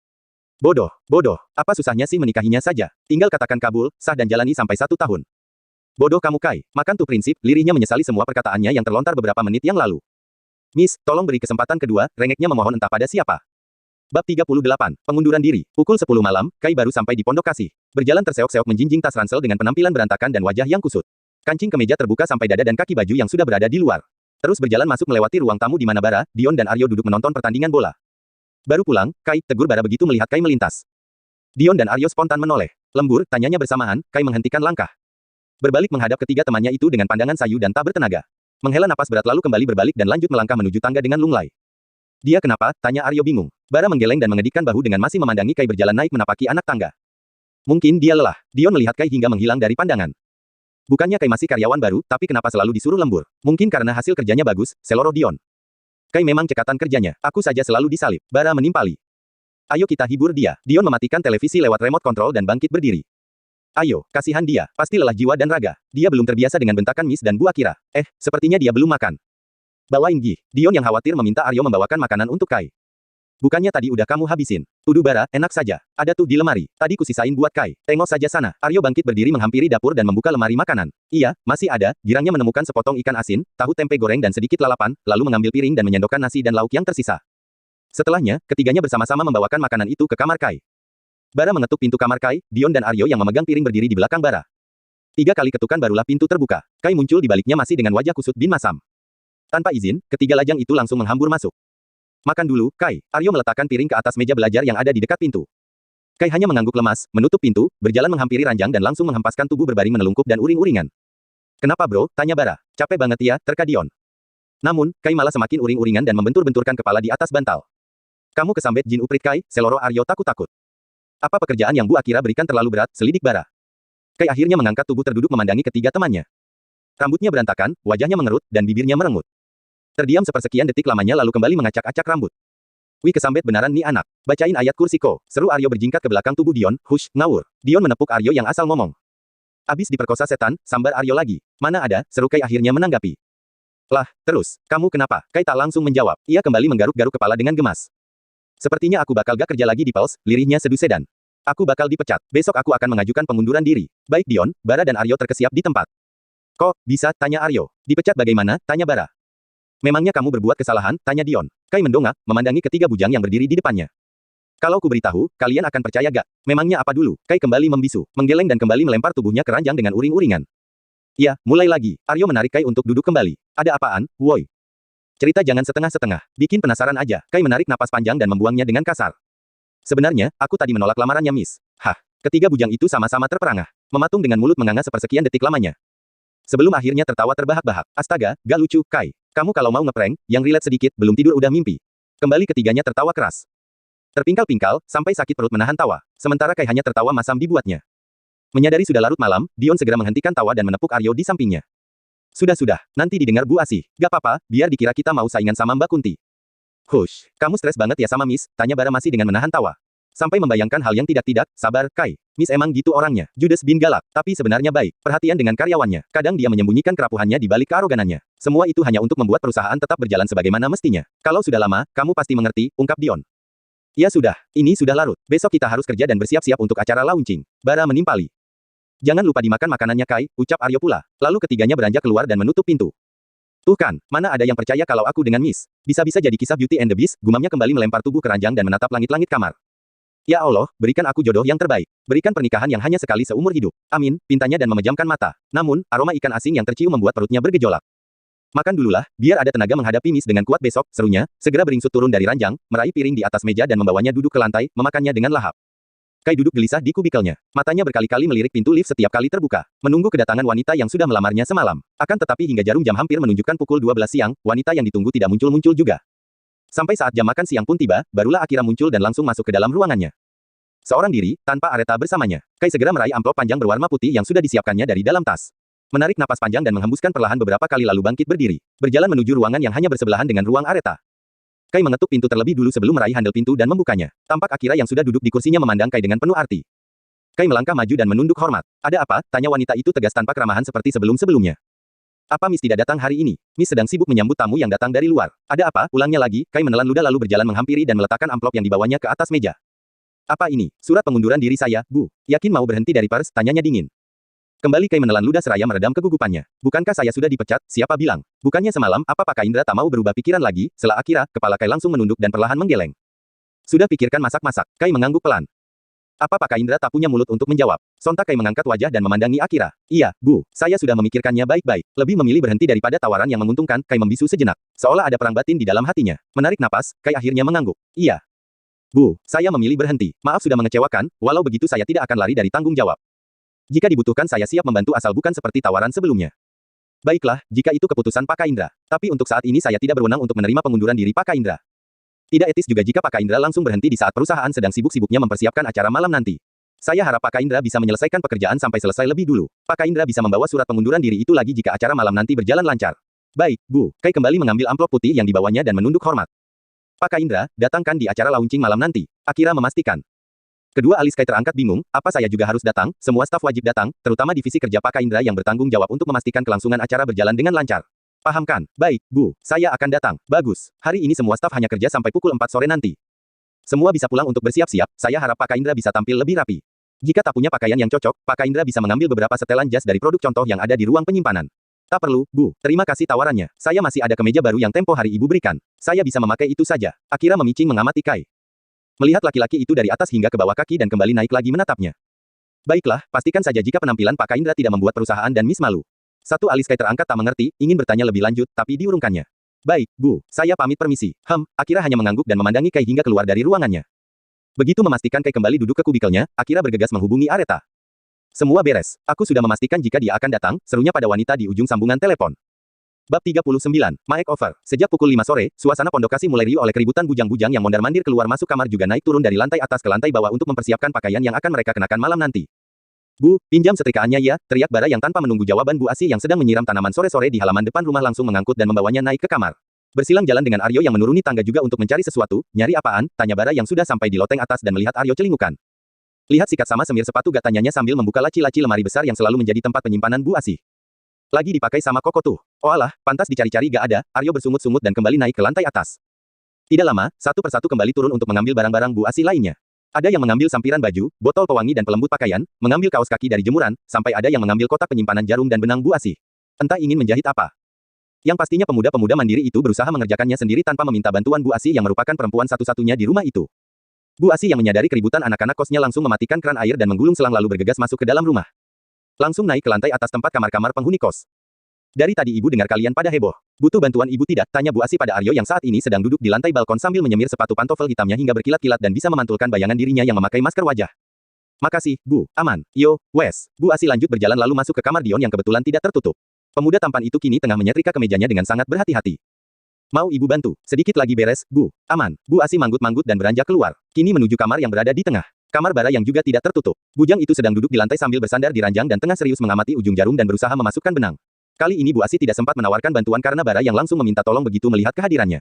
Bodoh, bodoh, apa susahnya sih menikahinya saja? Tinggal katakan kabul, sah dan jalani sampai 1 tahun. Bodoh kamu Kai, makan tuh prinsip, lirihnya menyesali semua perkataannya yang terlontar beberapa menit yang lalu. Miss, tolong beri kesempatan kedua, rengeknya memohon entah pada siapa. Bab 38, pengunduran diri. Pukul 10 malam, Kai baru sampai di Pondok Kasih. Berjalan terseok-seok menjinjing tas ransel dengan penampilan berantakan dan wajah yang kusut. Kancing kemeja terbuka sampai dada dan kaki baju yang sudah berada di luar. Terus berjalan masuk melewati ruang tamu di mana Bara, Dion dan Aryo duduk menonton pertandingan bola. Baru pulang, Kai, tegur Bara begitu melihat Kai melintas. Dion dan Aryo spontan menoleh. Lembur, tanyanya bersamaan, Kai menghentikan langkah. Berbalik menghadap ketiga temannya itu dengan pandangan sayu dan tak bertenaga. Menghela napas berat lalu kembali berbalik dan lanjut melangkah menuju tangga dengan lunglai. Dia kenapa? Tanya Aryo bingung. Bara menggeleng dan mengedikkan bahu dengan masih memandangi Kai berjalan naik menapaki anak tangga. Mungkin dia lelah. Dion melihat Kai hingga menghilang dari pandangan. Bukannya Kai masih karyawan baru, tapi kenapa selalu disuruh lembur? Mungkin karena hasil kerjanya bagus, seloroh Dion. Kai memang cekatan kerjanya. Aku saja selalu disalib. Bara menimpali. Ayo kita hibur dia. Dion mematikan televisi lewat remote control dan bangkit berdiri. Ayo, kasihan dia. Pasti lelah jiwa dan raga. Dia belum terbiasa dengan bentakan Miss dan Bu Akira. Sepertinya dia belum makan. Bawain Gi. Dion yang khawatir meminta Aryo membawakan makanan untuk Kai. Bukannya tadi udah kamu habisin. Tuduh Bara, enak saja. Ada tuh di lemari. Tadi kusisain buat Kai. Tengok saja sana. Aryo bangkit berdiri menghampiri dapur dan membuka lemari makanan. Iya, masih ada. Girangnya menemukan sepotong ikan asin, tahu tempe goreng dan sedikit lalapan, lalu mengambil piring dan menyendokkan nasi dan lauk yang tersisa. Setelahnya, ketiganya bersama-sama membawakan makanan itu ke kamar Kai. Bara mengetuk pintu kamar Kai, Dion dan Aryo yang memegang piring berdiri di belakang Bara. 3 kali ketukan barulah pintu terbuka. Kai muncul di baliknya masih dengan wajah kusut bin masam. Tanpa izin, ketiga lajang itu langsung menghambur masuk. Makan dulu, Kai. Aryo meletakkan piring ke atas meja belajar yang ada di dekat pintu. Kai hanya mengangguk lemas, menutup pintu, berjalan menghampiri ranjang dan langsung menghempaskan tubuh berbaring menelungkup dan uring-uringan. Kenapa bro? Tanya Bara. Capek banget ya, terka Dion. Namun, Kai malah semakin uring-uringan dan membentur-benturkan kepala di atas bantal. Kamu kesambet jin uprit Kai, seloroh Aryo takut-takut. Apa pekerjaan yang Bu Akira berikan terlalu berat, selidik Bara. Kai akhirnya mengangkat tubuh terduduk memandangi ketiga temannya. Rambutnya berantakan, wajahnya mengerut, dan bibirnya merengut. Terdiam sepersekian detik lamanya lalu kembali mengacak-acak rambut. Wih kesambet benaran nih anak. Bacain ayat kursi ko. Seru Aryo berjingkat ke belakang tubuh Dion, hush, ngawur. Dion menepuk Aryo yang asal ngomong. Abis diperkosa setan, sambar Aryo lagi. Mana ada, seru Kai akhirnya menanggapi. Lah, terus, kamu kenapa? Kai tak langsung menjawab. Ia kembali menggaruk-garuk kepala dengan gemas. Sepertinya aku bakal gak kerja lagi di Pels, lirihnya sedu sedan. Aku bakal dipecat. Besok aku akan mengajukan pengunduran diri. Baik Dion, Bara dan Aryo terkesiap di tempat. Kok, bisa? Tanya Aryo. Dipecat bagaimana? Tanya Bara. Memangnya kamu berbuat kesalahan? Tanya Dion. Kai mendongak, memandangi ketiga bujang yang berdiri di depannya. Kalau ku beritahu, kalian akan percaya gak? Memangnya apa dulu? Kai kembali membisu, menggeleng dan kembali melempar tubuhnya ke ranjang dengan uring-uringan. Ya, mulai lagi. Aryo menarik Kai untuk duduk kembali. Ada apaan, woi? Cerita jangan setengah-setengah. Bikin penasaran aja. Kai menarik napas panjang dan membuangnya dengan kasar. Sebenarnya, aku tadi menolak lamarannya Miss. Hah. Ketiga bujang itu sama-sama terperangah. Mematung dengan mulut menganga sepersekian detik lamanya. Sebelum akhirnya tertawa terbahak-bahak. Astaga, gak lucu, Kai. Kamu kalau mau ngeprank, yang relate sedikit, belum tidur udah mimpi. Kembali ketiganya tertawa keras. Terpingkal-pingkal, sampai sakit perut menahan tawa. Sementara Kai hanya tertawa masam dibuatnya. Menyadari sudah larut malam, Dion segera menghentikan tawa dan menepuk Aryo di sampingnya. Sudah, nanti didengar Bu Asih. Gak apa-apa, biar dikira kita mau saingan sama Mbak Kunti. Hush, kamu stres banget ya sama Miss, tanya Bara masih dengan menahan tawa. Sampai membayangkan hal yang tidak-tidak, sabar, Kai. Miss emang gitu orangnya, judes bin galak, tapi sebenarnya baik, perhatian dengan karyawannya. Kadang dia menyembunyikan kerapuhannya di balik kearoganannya. Semua itu hanya untuk membuat perusahaan tetap berjalan sebagaimana mestinya. Kalau sudah lama, kamu pasti mengerti, ungkap Dion. Ya sudah, ini sudah larut. Besok kita harus kerja dan bersiap-siap untuk acara launching. Bara menimpali. Jangan lupa dimakan makanannya Kai, ucap Aryo pula. Lalu ketiganya beranjak keluar dan menutup pintu. Tuh kan, mana ada yang percaya kalau aku dengan Miss. Bisa-bisa jadi kisah Beauty and the Beast, gumamnya kembali melempar tubuh ke ranjang dan menatap langit-langit kamar. Ya Allah, berikan aku jodoh yang terbaik. Berikan pernikahan yang hanya sekali seumur hidup. Amin, pintanya dan memejamkan mata. Namun, aroma ikan asing yang tercium membuat perutnya bergejolak. Makan dululah, biar ada tenaga menghadapi Miss dengan kuat besok, serunya, segera beringsut turun dari ranjang, meraih piring di atas meja dan membawanya duduk ke lantai, memakannya dengan lahap. Kai duduk gelisah di kubikelnya. Matanya berkali-kali melirik pintu lift setiap kali terbuka, menunggu kedatangan wanita yang sudah melamarnya semalam. Akan tetapi hingga jarum jam hampir menunjukkan pukul 12 siang, wanita yang ditunggu tidak muncul-muncul juga. Sampai saat jam makan siang pun tiba, barulah Akira muncul dan langsung masuk ke dalam ruangannya. Seorang diri, tanpa Areta bersamanya. Kai segera meraih amplop panjang berwarna putih yang sudah disiapkannya dari dalam tas. Menarik napas panjang dan menghembuskan perlahan beberapa kali lalu bangkit berdiri. Berjalan menuju ruangan yang hanya bersebelahan dengan ruang Areta. Kai mengetuk pintu terlebih dulu sebelum meraih handle pintu dan membukanya. Tampak Akira yang sudah duduk di kursinya memandang Kai dengan penuh arti. Kai melangkah maju dan menunduk hormat. Ada apa? Tanya wanita itu tegas tanpa keramahan seperti sebelum-sebelumnya. Apa Miss tidak datang hari ini? Miss sedang sibuk menyambut tamu yang datang dari luar. Ada apa? Ulangnya lagi. Kai menelan ludah lalu berjalan menghampiri dan meletakkan amplop yang dibawanya ke atas meja. Apa ini? Surat pengunduran diri saya, Bu. Yakin mau berhenti dari pers? Tanyanya dingin. Kembali Kai menelan ludah seraya meredam kegugupannya. Bukankah saya sudah dipecat? Siapa bilang? Bukannya semalam, apa Pak Indra tak mau berubah pikiran lagi? Sela Akira, kepala Kai langsung menunduk dan perlahan menggeleng. Sudah pikirkan masak-masak. Kai mengangguk pelan. Apa Pak Indra tak punya mulut untuk menjawab? Sontak Kai mengangkat wajah dan memandangi Akira. Iya, Bu. Saya sudah memikirkannya baik-baik. Lebih memilih berhenti daripada tawaran yang menguntungkan. Kai membisu sejenak. Seolah ada perang batin di dalam hatinya. Menarik napas, Kai akhirnya mengangguk. Iya. Bu, saya memilih berhenti. Maaf sudah mengecewakan, walau begitu saya tidak akan lari dari tanggung jawab. Jika dibutuhkan saya siap membantu asal bukan seperti tawaran sebelumnya. Baiklah, jika itu keputusan Pak Indra. Tapi untuk saat ini saya tidak berwenang untuk menerima pengunduran diri Pak Indra. Tidak etis juga jika Pak Indra langsung berhenti di saat perusahaan sedang sibuk-sibuknya mempersiapkan acara malam nanti. Saya harap Pak Indra bisa menyelesaikan pekerjaan sampai selesai lebih dulu. Pak Indra bisa membawa surat pengunduran diri itu lagi jika acara malam nanti berjalan lancar. Baik, Bu. Kai kembali mengambil amplop putih yang dibawanya dan menunduk hormat. Pak Indra, datangkan di acara launching malam nanti. Akira memastikan. Kedua alis Kai terangkat bingung, apa saya juga harus datang? Semua staf wajib datang, terutama divisi kerja Pak Indra yang bertanggung jawab untuk memastikan kelangsungan acara berjalan dengan lancar. Paham kan? Baik, Bu. Saya akan datang. Bagus. Hari ini semua staf hanya kerja sampai pukul 4 sore nanti. Semua bisa pulang untuk bersiap-siap, saya harap Pak Indra bisa tampil lebih rapi. Jika tak punya pakaian yang cocok, Pak Indra bisa mengambil beberapa setelan jas dari produk contoh yang ada di ruang penyimpanan. Tak perlu, Bu. Terima kasih tawarannya. Saya masih ada kemeja baru yang tempo hari Ibu berikan. Saya bisa memakai itu saja. Akira memicing mengamati Kai. Melihat laki-laki itu dari atas hingga ke bawah kaki dan kembali naik lagi menatapnya. Baiklah, pastikan saja jika penampilan Pak Indra tidak membuat perusahaan dan Miss malu. Satu alis Kai terangkat tak mengerti, ingin bertanya lebih lanjut, tapi diurungkannya. Baik, Bu. Saya pamit permisi. Akira hanya mengangguk dan memandangi Kai hingga keluar dari ruangannya. Begitu memastikan Kai kembali duduk ke kubikelnya, Akira bergegas menghubungi Areta. Semua beres. Aku sudah memastikan jika dia akan datang, serunya pada wanita di ujung sambungan telepon. Bab 39. Makeover. Sejak pukul 5 sore, suasana pondokasi mulai riuh oleh keributan bujang-bujang yang mondar-mandir keluar masuk kamar juga naik turun dari lantai atas ke lantai bawah untuk mempersiapkan pakaian yang akan mereka kenakan malam nanti. Bu, pinjam setrikaannya ya, teriak Bara yang tanpa menunggu jawaban Bu Asih yang sedang menyiram tanaman sore-sore di halaman depan rumah langsung mengangkut dan membawanya naik ke kamar. Bersilang jalan dengan Aryo yang menuruni tangga juga untuk mencari sesuatu, nyari apaan, tanya Bara yang sudah sampai di loteng atas dan melihat Aryo celingukan. Lihat sikat sama semir sepatu gak tanyanya sambil membuka laci-laci lemari besar yang selalu menjadi tempat penyimpanan Bu Asih. Lagi dipakai sama Koko tuh. Oh alah, pantas dicari-cari gak ada, Aryo bersungut-sungut dan kembali naik ke lantai atas. Tidak lama, satu persatu kembali turun untuk mengambil barang-barang Bu Asih lainnya. Ada yang mengambil sampiran baju, botol pewangi dan pelembut pakaian, mengambil kaos kaki dari jemuran, sampai ada yang mengambil kotak penyimpanan jarum dan benang Bu Asih. Entah ingin menjahit apa. Yang pastinya pemuda-pemuda mandiri itu berusaha mengerjakannya sendiri tanpa meminta bantuan Bu Asih yang merupakan perempuan satu-satunya di rumah itu. Bu Asih yang menyadari keributan anak-anak kosnya langsung mematikan keran air dan menggulung selang lalu bergegas masuk ke dalam rumah. Langsung naik ke lantai atas tempat kamar-kamar penghuni kos. Dari tadi ibu dengar kalian pada heboh. Butuh bantuan ibu tidak? Tanya Bu Asih pada Aryo yang saat ini sedang duduk di lantai balkon sambil menyemir sepatu pantofel hitamnya hingga berkilat-kilat dan bisa memantulkan bayangan dirinya yang memakai masker wajah. Makasih, Bu. Aman. Yo, wes. Bu Asih lanjut berjalan lalu masuk ke kamar Dion yang kebetulan tidak tertutup. Pemuda tampan itu kini tengah menyetrika kemejanya dengan sangat berhati-hati. Mau ibu bantu? Sedikit lagi beres, Bu. Aman. Bu Asih manggut-manggut dan beranjak keluar. Kini menuju kamar yang berada di tengah. Kamar Bara yang juga tidak tertutup. Bujang itu sedang duduk di lantai sambil bersandar di ranjang dan tengah serius mengamati ujung jarum dan berusaha memasukkan benang. Kali ini Bu Asih tidak sempat menawarkan bantuan karena Bara yang langsung meminta tolong begitu melihat kehadirannya.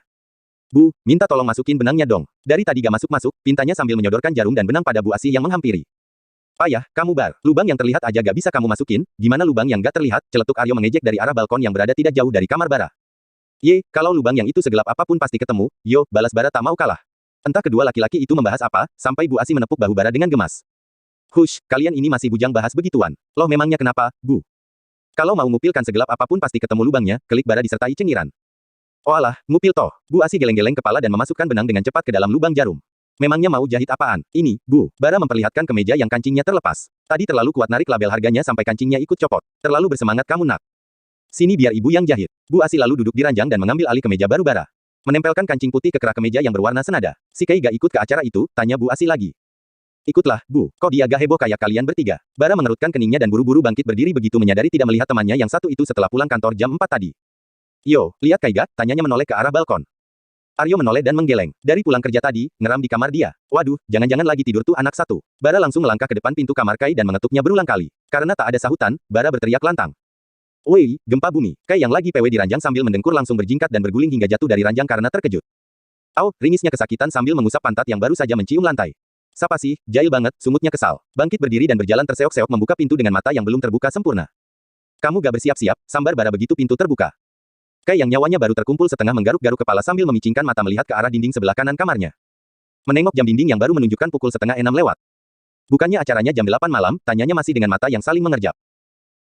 Bu, minta tolong masukin benangnya dong. Dari tadi gak masuk-masuk, pintanya sambil menyodorkan jarum dan benang pada Bu Asih yang menghampiri. Payah, kamu Bar. Lubang yang terlihat aja gak bisa kamu masukin, gimana lubang yang gak terlihat? Celetuk Aryo mengejek dari arah balkon yang berada tidak jauh dari kamar Bara. Ye, kalau lubang yang itu segelap apapun pasti ketemu, yo, balas Bara tak mau kalah. Entah kedua laki-laki itu membahas apa, sampai Bu Asih menepuk bahu Bara dengan gemas. Hush, kalian ini masih bujang bahas begituan. Loh memangnya kenapa, Bu? Kalau mau ngupilkan segelap apapun pasti ketemu lubangnya, kelik Bara disertai cengiran. Oh alah, ngupil toh. Bu Asih geleng-geleng kepala dan memasukkan benang dengan cepat ke dalam lubang jarum. Memangnya mau jahit apaan? Ini, Bu. Bara memperlihatkan kemeja yang kancingnya terlepas. Tadi terlalu kuat narik label harganya sampai kancingnya ikut copot. Terlalu bersemangat kamu nak. Sini biar ibu yang jahit. Bu Asi lalu duduk di ranjang dan mengambil alih kemeja baru Bara. Menempelkan kancing putih ke kerah kemeja yang berwarna senada. Si Kai gak ikut ke acara itu, tanya Bu Asi lagi. Ikutlah, Bu. Kok dia gak heboh kayak kalian bertiga? Bara mengerutkan keningnya dan buru-buru bangkit berdiri begitu menyadari tidak melihat temannya yang satu itu setelah pulang kantor jam 4 tadi. Yo, lihat Kai gak? Tanyanya menoleh ke arah balkon. Aryo menoleh dan menggeleng. Dari pulang kerja tadi, ngeram di kamar dia. Waduh, jangan-jangan lagi tidur tuh anak satu. Bara langsung melangkah ke depan pintu kamar Kai dan mengetuknya berulang kali. Karena tak ada sahutan, Bara berteriak lantang. Woi, gempa bumi. Kai yang lagi PW di ranjang sambil mendengkur langsung berjingkat dan berguling hingga jatuh dari ranjang karena terkejut. Au, ringisnya kesakitan sambil mengusap pantat yang baru saja mencium lantai. Sapa sih, jahil banget, sungutnya kesal. Bangkit berdiri dan berjalan terseok-seok membuka pintu dengan mata yang belum terbuka sempurna. Kamu gak bersiap-siap, sambar Bara begitu pintu terbuka. Kai yang nyawanya baru terkumpul setengah menggaruk-garuk kepala sambil memicingkan mata melihat ke arah dinding sebelah kanan kamarnya. Menengok jam dinding yang baru menunjukkan pukul setengah 6 lewat. Bukannya acaranya jam 8 malam, tanyanya masih dengan mata yang saling mengerjap.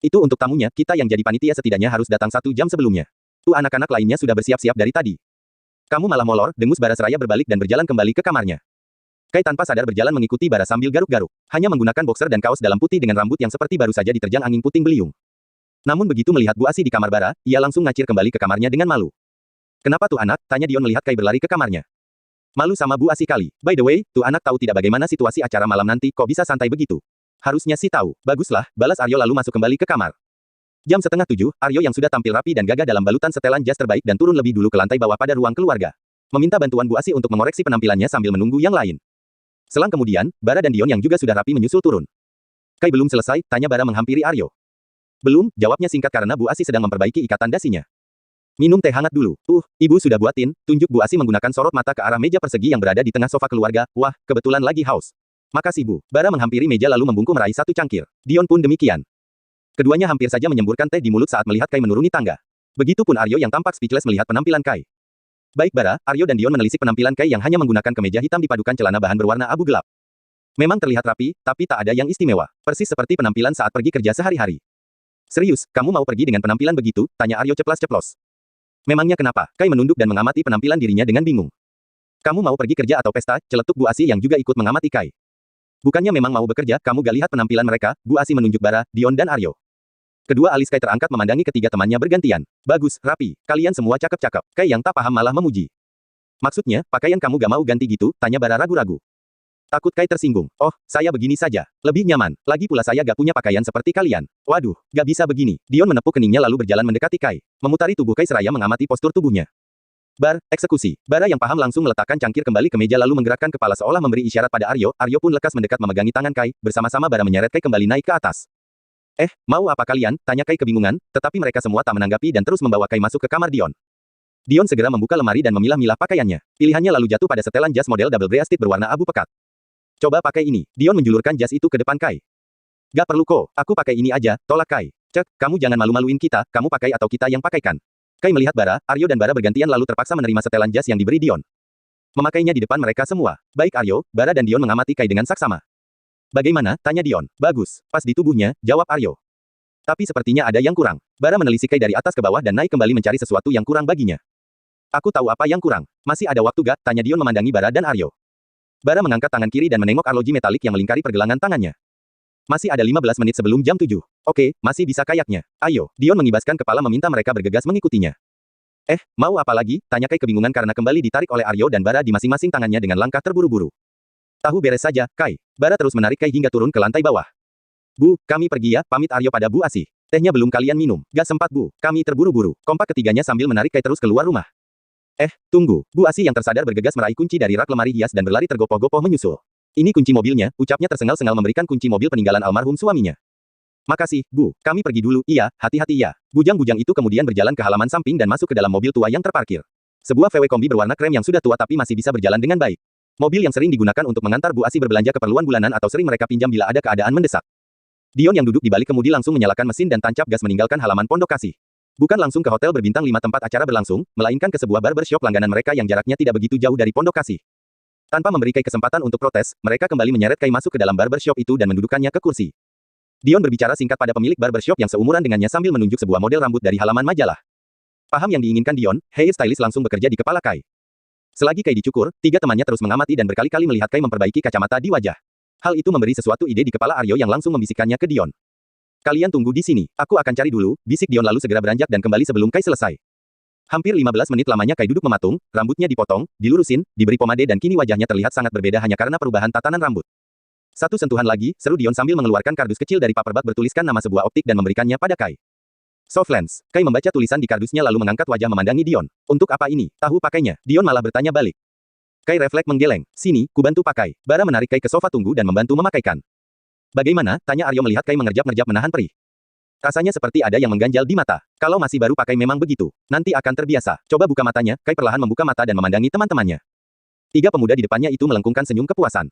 Itu untuk tamunya, kita yang jadi panitia setidaknya harus datang 1 jam sebelumnya. Tuh anak-anak lainnya sudah bersiap-siap dari tadi. Kamu malah molor, dengus Bara seraya berbalik dan berjalan kembali ke kamarnya. Kai tanpa sadar berjalan mengikuti Bara sambil garuk-garuk. Hanya menggunakan boxer dan kaos dalam putih dengan rambut yang seperti baru saja diterjang angin puting beliung. Namun begitu melihat Bu Asi di kamar Bara, ia langsung ngacir kembali ke kamarnya dengan malu. Kenapa tuh anak? Tanya Dion melihat Kai berlari ke kamarnya. Malu sama Bu Asi kali. By the way, tuh anak tahu tidak bagaimana situasi acara malam nanti, kok bisa santai begitu? Harusnya sih tahu. Baguslah, balas Aryo lalu masuk kembali ke kamar. Jam 6:30, Aryo yang sudah tampil rapi dan gagah dalam balutan setelan jas terbaik dan turun lebih dulu ke lantai bawah pada ruang keluarga. Meminta bantuan Bu Asi untuk mengoreksi penampilannya sambil menunggu yang lain. Selang kemudian, Bara dan Dion yang juga sudah rapi menyusul turun. Kai belum selesai, tanya Bara menghampiri Aryo. Belum, jawabnya singkat karena Bu Asi sedang memperbaiki ikatan dasinya. Minum teh hangat dulu. Ibu sudah buatin, tunjuk Bu Asi menggunakan sorot mata ke arah meja persegi yang berada di tengah sofa keluarga. Wah, kebetulan lagi haus. Makasih Bu. Bara menghampiri meja lalu membungkuk meraih 1 cangkir. Dion pun demikian. Keduanya hampir saja menyemburkan teh di mulut saat melihat Kai menuruni tangga. Begitupun Aryo yang tampak speechless melihat penampilan Kai. Baik Bara, Aryo dan Dion menelisik penampilan Kai yang hanya menggunakan kemeja hitam dipadukan celana bahan berwarna abu gelap. Memang terlihat rapi, tapi tak ada yang istimewa. Persis seperti penampilan saat pergi kerja sehari-hari. Serius, kamu mau pergi dengan penampilan begitu? Tanya Aryo ceplas-ceplos. Memangnya kenapa? Kai menunduk dan mengamati penampilan dirinya dengan bingung. Kamu mau pergi kerja atau pesta? Celetuk Bu Asi yang juga ikut mengamati Kai. Bukannya memang mau bekerja, kamu gak lihat penampilan mereka? Bu Asi menunjuk Bara, Dion dan Aryo. Kedua alis Kai terangkat memandangi ketiga temannya bergantian. Bagus, rapi. Kalian semua cakep-cakep. Kai yang tak paham malah memuji. Maksudnya, pakaian kamu gak mau ganti gitu? Tanya Bara ragu-ragu. Takut Kai tersinggung. Oh, saya begini saja. Lebih nyaman. Lagi pula saya gak punya pakaian seperti kalian. Waduh, gak bisa begini. Dion menepuk keningnya lalu berjalan mendekati Kai. Memutari tubuh Kai seraya mengamati postur tubuhnya. Eksekusi. Bara yang paham langsung meletakkan cangkir kembali ke meja lalu menggerakkan kepala seolah memberi isyarat pada Aryo. Aryo pun lekas mendekat memegangi tangan Kai. Bersama-sama Bara menyeret Kai kembali naik ke atas. Mau apa kalian? Tanya Kai kebingungan, tetapi mereka semua tak menanggapi dan terus membawa Kai masuk ke kamar Dion. Dion segera membuka lemari dan memilah-milah pakaiannya. Pilihannya lalu jatuh pada setelan jas model double breasted berwarna abu pekat. Coba pakai ini. Dion menjulurkan jas itu ke depan Kai. Gak perlu kok, aku pakai ini aja, tolak Kai. Cek, kamu jangan malu-maluin kita, kamu pakai atau kita yang pakaikan. Kai melihat Bara, Aryo dan Bara bergantian lalu terpaksa menerima setelan jas yang diberi Dion. Memakainya di depan mereka semua. Baik Aryo, Bara dan Dion mengamati Kai dengan saksama. Bagaimana? Tanya Dion. Bagus. Pas di tubuhnya, jawab Aryo. Tapi sepertinya ada yang kurang. Bara menelisik Kai dari atas ke bawah dan naik kembali mencari sesuatu yang kurang baginya. Aku tahu apa yang kurang. Masih ada waktu gak? Tanya Dion memandangi Bara dan Aryo. Bara mengangkat tangan kiri dan menengok arloji metalik yang melingkari pergelangan tangannya. Masih ada 15 menit sebelum jam 7. Oke, masih bisa kayaknya. Ayo, Dion mengibaskan kepala meminta mereka bergegas mengikutinya. Mau apa lagi? Tanya Kai kebingungan karena kembali ditarik oleh Aryo dan Bara di masing-masing tangannya dengan langkah terburu-buru. Tahu beres saja, Kai. Bara terus menarik Kai hingga turun ke lantai bawah. Bu, kami pergi ya, pamit Aryo pada Bu Asi. Tehnya belum kalian minum. Gak sempat Bu, kami terburu-buru. Kompak ketiganya sambil menarik Kai terus keluar rumah. Tunggu. Bu Asi yang tersadar bergegas meraih kunci dari rak lemari hias dan berlari tergopoh-gopoh menyusul. Ini kunci mobilnya, ucapnya tersengal-sengal memberikan kunci mobil peninggalan almarhum suaminya. Makasih, Bu. Kami pergi dulu. Iya, hati-hati ya. Bujang-bujang itu kemudian berjalan ke halaman samping dan masuk ke dalam mobil tua yang terparkir. Sebuah VW kombi berwarna krem yang sudah tua tapi masih bisa berjalan dengan baik. Mobil yang sering digunakan untuk mengantar Bu Asi berbelanja keperluan bulanan atau sering mereka pinjam bila ada keadaan mendesak. Dion yang duduk di balik kemudi langsung menyalakan mesin dan tancap gas meninggalkan halaman Pondok Kasih. Bukan langsung ke hotel berbintang 5 tempat acara berlangsung, melainkan ke sebuah barbershop langganan mereka yang jaraknya tidak begitu jauh dari Pondok Kasih. Tanpa memberi Kai kesempatan untuk protes, mereka kembali menyeret Kai masuk ke dalam barbershop itu dan mendudukkannya ke kursi. Dion berbicara singkat pada pemilik barbershop yang seumuran dengannya sambil menunjuk sebuah model rambut dari halaman majalah. Paham yang diinginkan Dion, hairstylist langsung bekerja di kepala Kai. Selagi Kai dicukur, tiga temannya terus mengamati dan berkali-kali melihat Kai memperbaiki kacamata di wajah. Hal itu memberi sesuatu ide di kepala Aryo yang langsung membisikkannya ke Dion. Kalian tunggu di sini, aku akan cari dulu, bisik Dion lalu segera beranjak dan kembali sebelum Kai selesai. Hampir 15 menit lamanya Kai duduk mematung, rambutnya dipotong, dilurusin, diberi pomade dan kini wajahnya terlihat sangat berbeda hanya karena perubahan tatanan rambut. Satu sentuhan lagi, seru Dion sambil mengeluarkan kardus kecil dari paperback bertuliskan nama sebuah optik dan memberikannya pada Kai. Soft lens. Kai membaca tulisan di kardusnya lalu mengangkat wajah memandangi Dion. Untuk apa ini? Tahu pakainya? Dion malah bertanya balik. Kai refleks menggeleng. Sini, kubantu pakai. Bara menarik Kai ke sofa tunggu dan membantu memakaikan. Bagaimana? Tanya Aryo melihat Kai mengerjap-ngerjap menahan perih. Rasanya seperti ada yang mengganjal di mata. Kalau masih baru pakai memang begitu. Nanti akan terbiasa. Coba buka matanya. Kai perlahan membuka mata dan memandangi teman-temannya. Tiga pemuda di depannya itu melengkungkan senyum kepuasan.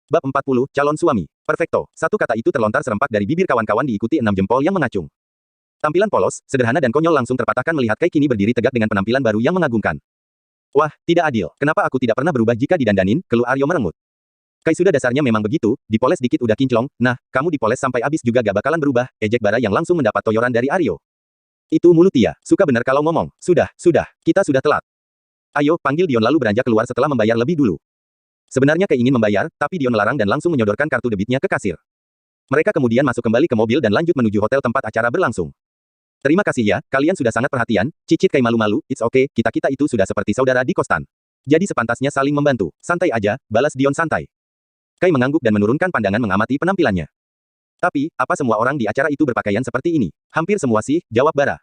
Bab 40, calon suami. Perfecto. Satu kata itu terlontar serempak dari bibir kawan-kawan diikuti 6 jempol yang mengacung. Tampilan polos, sederhana dan konyol langsung terpatahkan melihat Kai kini berdiri tegak dengan penampilan baru yang mengagumkan. Wah, tidak adil. Kenapa aku tidak pernah berubah jika didandanin? Keluh Aryo merengut. Kai sudah dasarnya memang begitu, dipoles dikit udah kinclong, nah, kamu dipoles sampai habis juga gak bakalan berubah, ejek Bara yang langsung mendapat toyoran dari Aryo. Itu mulut dia, suka benar kalau ngomong. Sudah, kita sudah telat. Ayo, panggil Dion lalu beranjak keluar setelah membayar lebih dulu. Sebenarnya Kai ingin membayar, tapi Dion melarang dan langsung menyodorkan kartu debitnya ke kasir. Mereka kemudian masuk kembali ke mobil dan lanjut menuju hotel tempat acara berlangsung. Terima kasih ya, kalian sudah sangat perhatian, cicit Kai malu-malu, it's okay, kita-kita itu sudah seperti saudara di kostan. Jadi sepantasnya saling membantu, santai aja, balas Dion santai. Kai mengangguk dan menurunkan pandangan mengamati penampilannya. Tapi, apa semua orang di acara itu berpakaian seperti ini? Hampir semua sih, jawab Bara.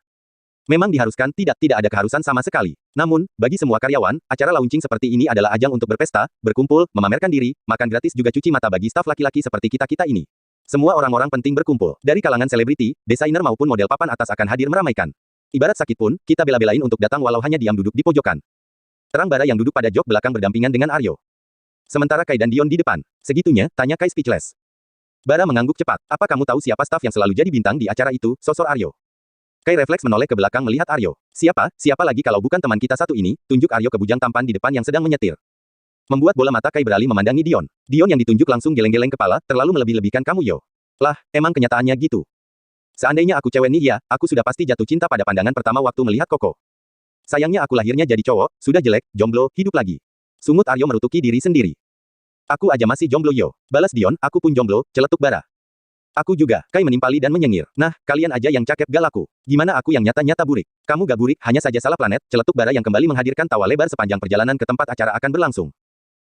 Memang diharuskan, tidak ada keharusan sama sekali. Namun, bagi semua karyawan, acara launching seperti ini adalah ajang untuk berpesta, berkumpul, memamerkan diri, makan gratis juga cuci mata bagi staf laki-laki seperti kita-kita ini. Semua orang-orang penting berkumpul. Dari kalangan selebriti, desainer maupun model papan atas akan hadir meramaikan. Ibarat sakit pun, kita bela-belain untuk datang walau hanya diam duduk di pojokan. Terang Bara yang duduk pada jok belakang berdampingan dengan Aryo. Sementara Kai dan Dion di depan. Segitunya, tanya Kai speechless. Bara mengangguk cepat. Apa kamu tahu siapa staf yang selalu jadi bintang di acara itu? Sosor Aryo. Kai refleks menoleh ke belakang melihat Aryo. Siapa lagi kalau bukan teman kita satu ini, tunjuk Aryo ke bujang tampan di depan yang sedang menyetir. Membuat bola mata Kai beralih memandangi Dion. Dion yang ditunjuk langsung geleng-geleng kepala, terlalu melebih-lebihkan kamu yo. Lah, emang kenyataannya gitu. Seandainya aku cewek nih ya, aku sudah pasti jatuh cinta pada pandangan pertama waktu melihat Koko. Sayangnya aku lahirnya jadi cowok, sudah jelek, jomblo, hidup lagi. Sungut Aryo merutuki diri sendiri. Aku aja masih jomblo yo. Balas Dion, aku pun jomblo, celetuk Bara. Aku juga, Kai menimpali dan menyengir. Nah, kalian aja yang cakep gak laku. Gimana aku yang nyata-nyata burik? Kamu gak burik, hanya saja salah planet, celetuk Bara yang kembali menghadirkan tawa lebar sepanjang perjalanan ke tempat acara akan berlangsung.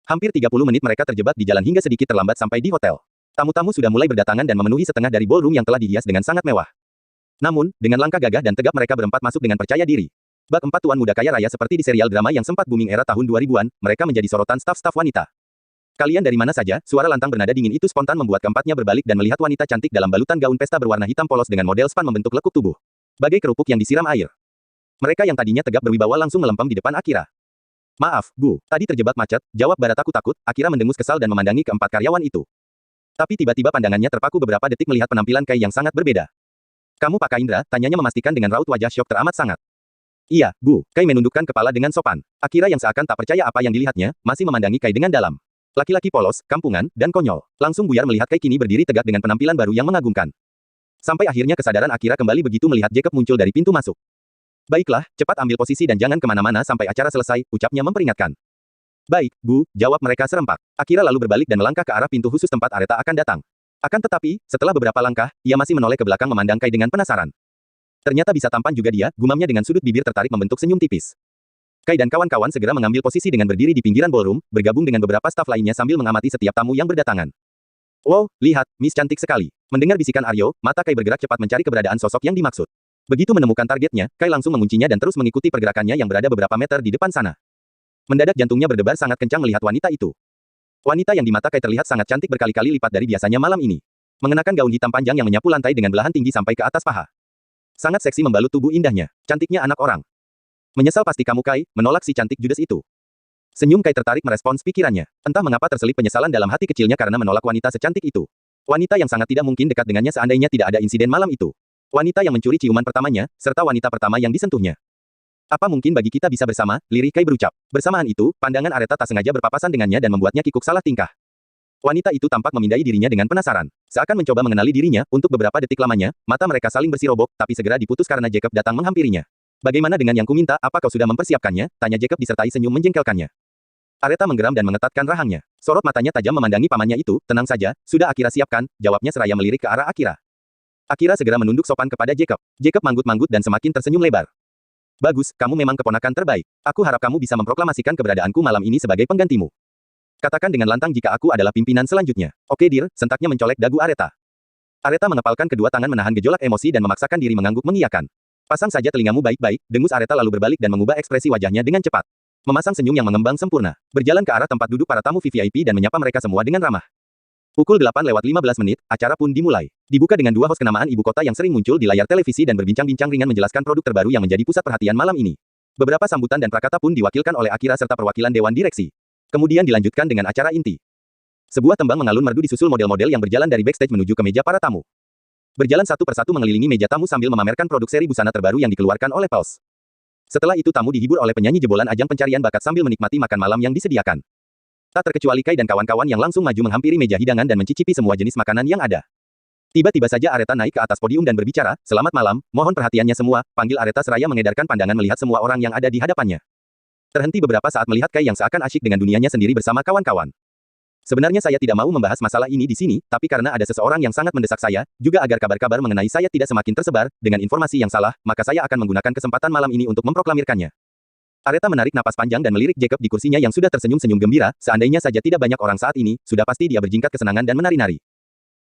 Hampir 30 menit mereka terjebak di jalan hingga sedikit terlambat sampai di hotel. Tamu-tamu sudah mulai berdatangan dan memenuhi setengah dari ballroom yang telah dihias dengan sangat mewah. Namun, dengan langkah gagah dan tegap mereka berempat masuk dengan percaya diri. Bak 4 tuan muda kaya raya seperti di serial drama yang sempat booming era tahun 2000-an, mereka menjadi sorotan staf-staf wanita. Kalian dari mana saja? Suara lantang bernada dingin itu spontan membuat keempatnya berbalik dan melihat wanita cantik dalam balutan gaun pesta berwarna hitam polos dengan model span membentuk lekuk tubuh. Bagai kerupuk yang disiram air. Mereka yang tadinya tegap berwibawa langsung melempem di depan Akira. Maaf, Bu, tadi terjebak macet, jawab Bara takut-takut, Akira mendengus kesal dan memandangi keempat karyawan itu. Tapi tiba-tiba pandangannya terpaku beberapa detik melihat penampilan Kai yang sangat berbeda. Kamu Pak Indra? Tanyanya memastikan dengan raut wajah syok teramat sangat. Iya, Bu, Kai menundukkan kepala dengan sopan. Akira yang seakan tak percaya apa yang dilihatnya, masih memandangi Kai dengan dalam. Laki-laki polos, kampungan, dan konyol. Langsung buyar melihat Kai kini berdiri tegak dengan penampilan baru yang mengagumkan. Sampai akhirnya kesadaran Akira kembali begitu melihat Jacob muncul dari pintu masuk. Baiklah, cepat ambil posisi dan jangan kemana-mana sampai acara selesai, ucapnya memperingatkan. Baik, Bu, jawab mereka serempak. Akira lalu berbalik dan melangkah ke arah pintu khusus tempat Areta akan datang. Akan tetapi, setelah beberapa langkah, ia masih menoleh ke belakang memandang Kai dengan penasaran. Ternyata bisa tampan juga dia, gumamnya dengan sudut bibir tertarik membentuk senyum tipis. Kai dan kawan-kawan segera mengambil posisi dengan berdiri di pinggiran ballroom, bergabung dengan beberapa staf lainnya sambil mengamati setiap tamu yang berdatangan. Wow, lihat, Miss cantik sekali. Mendengar bisikan Aryo, mata Kai bergerak cepat mencari keberadaan sosok yang dimaksud. Begitu menemukan targetnya, Kai langsung menguncinya dan terus mengikuti pergerakannya yang berada beberapa meter di depan sana. Mendadak jantungnya berdebar sangat kencang melihat wanita itu. Wanita yang di mata Kai terlihat sangat cantik berkali-kali lipat dari biasanya malam ini. Mengenakan gaun hitam panjang yang menyapu lantai dengan belahan tinggi sampai ke atas paha. Sangat seksi membalut tubuh indahnya. Cantiknya anak orang. Menyesal pasti kamu Kai, menolak si cantik judes itu. Senyum Kai tertarik merespons pikirannya. Entah mengapa terselip penyesalan dalam hati kecilnya karena menolak wanita secantik itu. Wanita yang sangat tidak mungkin dekat dengannya seandainya tidak ada insiden malam itu. Wanita yang mencuri ciuman pertamanya, serta wanita pertama yang disentuhnya. Apa mungkin bagi kita bisa bersama, lirih Kai berucap. Bersamaan itu, pandangan Areta tak sengaja berpapasan dengannya dan membuatnya kikuk salah tingkah. Wanita itu tampak memindai dirinya dengan penasaran. Seakan mencoba mengenali dirinya, untuk beberapa detik lamanya, mata mereka saling bersirobok, tapi segera diputus karena Jacob datang menghampirinya. Bagaimana dengan yang kuminta, apa kau sudah mempersiapkannya? Tanya Jacob disertai senyum menjengkelkannya. Areta menggeram dan mengetatkan rahangnya. Sorot matanya tajam memandangi pamannya itu. Tenang saja, sudah Akira siapkan, jawabnya seraya melirik ke arah Akira. Akira segera menunduk sopan kepada Jacob. Jacob manggut-manggut dan semakin tersenyum lebar. Bagus, kamu memang keponakan terbaik. Aku harap kamu bisa memproklamasikan keberadaanku malam ini sebagai penggantimu. Katakan dengan lantang jika aku adalah pimpinan selanjutnya. Oke dir, sentaknya mencolek dagu Areta. Areta mengepalkan kedua tangan menahan gejolak emosi dan memaksakan diri mengangguk mengiyakan. Pasang saja telingamu baik-baik, dengus Areta lalu berbalik dan mengubah ekspresi wajahnya dengan cepat. Memasang senyum yang mengembang sempurna. Berjalan ke arah tempat duduk para tamu VVIP dan menyapa mereka semua dengan ramah. Pukul 8:15 acara pun dimulai. Dibuka dengan dua host kenamaan ibu kota yang sering muncul di layar televisi dan berbincang-bincang ringan menjelaskan produk terbaru yang menjadi pusat perhatian malam ini. Beberapa sambutan dan prakata pun diwakilkan oleh Akira serta perwakilan Dewan Direksi. Kemudian dilanjutkan dengan acara inti. Sebuah tembang mengalun merdu disusul model-model yang berjalan dari backstage menuju ke meja para tamu. Berjalan satu persatu mengelilingi meja tamu sambil memamerkan produk seri busana terbaru yang dikeluarkan oleh Pulse. Setelah itu tamu dihibur oleh penyanyi jebolan ajang pencarian bakat sambil menikmati makan malam yang disediakan. Tak terkecuali Kai dan kawan-kawan yang langsung maju menghampiri meja hidangan dan mencicipi semua jenis makanan yang ada. Tiba-tiba saja Areta naik ke atas podium dan berbicara, "Selamat malam, mohon perhatiannya semua," panggil Areta seraya mengedarkan pandangan melihat semua orang yang ada di hadapannya. Terhenti beberapa saat melihat Kai yang seakan asyik dengan dunianya sendiri bersama kawan-kawan. Sebenarnya saya tidak mau membahas masalah ini di sini, tapi karena ada seseorang yang sangat mendesak saya, juga agar kabar-kabar mengenai saya tidak semakin tersebar, dengan informasi yang salah, maka saya akan menggunakan kesempatan malam ini untuk memproklamirkannya. Areta menarik napas panjang dan melirik Jacob di kursinya yang sudah tersenyum-senyum gembira, seandainya saja tidak banyak orang saat ini, sudah pasti dia berjingkat kesenangan dan menari-nari.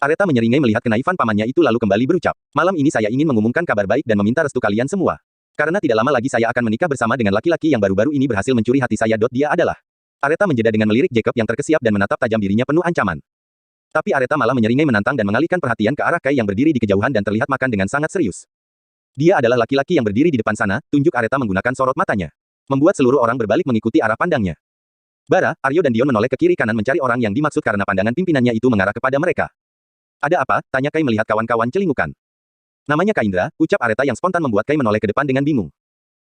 Areta menyeringai melihat kenaifan pamannya itu lalu kembali berucap, "Malam ini saya ingin mengumumkan kabar baik dan meminta restu kalian semua. Karena tidak lama lagi saya akan menikah bersama dengan laki-laki yang baru-baru ini berhasil mencuri hati saya. Dia adalah..." Areta menjeda dengan melirik Jacob yang terkesiap dan menatap tajam dirinya penuh ancaman. Tapi Areta malah menyeringai menantang dan mengalihkan perhatian ke arah Kai yang berdiri di kejauhan dan terlihat makan dengan sangat serius. Dia adalah laki-laki yang berdiri di depan sana, tunjuk Areta menggunakan sorot matanya. Membuat seluruh orang berbalik mengikuti arah pandangnya. Bara, Aryo dan Dion menoleh ke kiri kanan mencari orang yang dimaksud karena pandangan pimpinannya itu mengarah kepada mereka. "Ada apa?" tanya Kai melihat kawan-kawan celingukan. "Namanya Kaindra," ucap Areta yang spontan membuat Kai menoleh ke depan dengan bingung.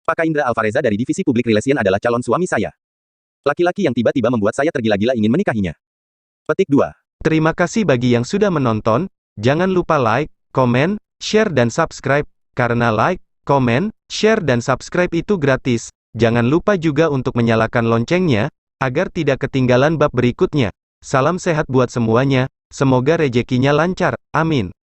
"Pak Kaindra Alvareza dari Divisi Public Relation adalah calon suami saya. Laki-laki yang tiba-tiba membuat saya tergila-gila ingin menikahinya." Petik 2. Terima kasih bagi yang sudah menonton, jangan lupa like, komen, share dan subscribe, karena like, komen, share dan subscribe itu gratis. Jangan lupa juga untuk menyalakan loncengnya, agar tidak ketinggalan bab berikutnya. Salam sehat buat semuanya, semoga rezekinya lancar, amin.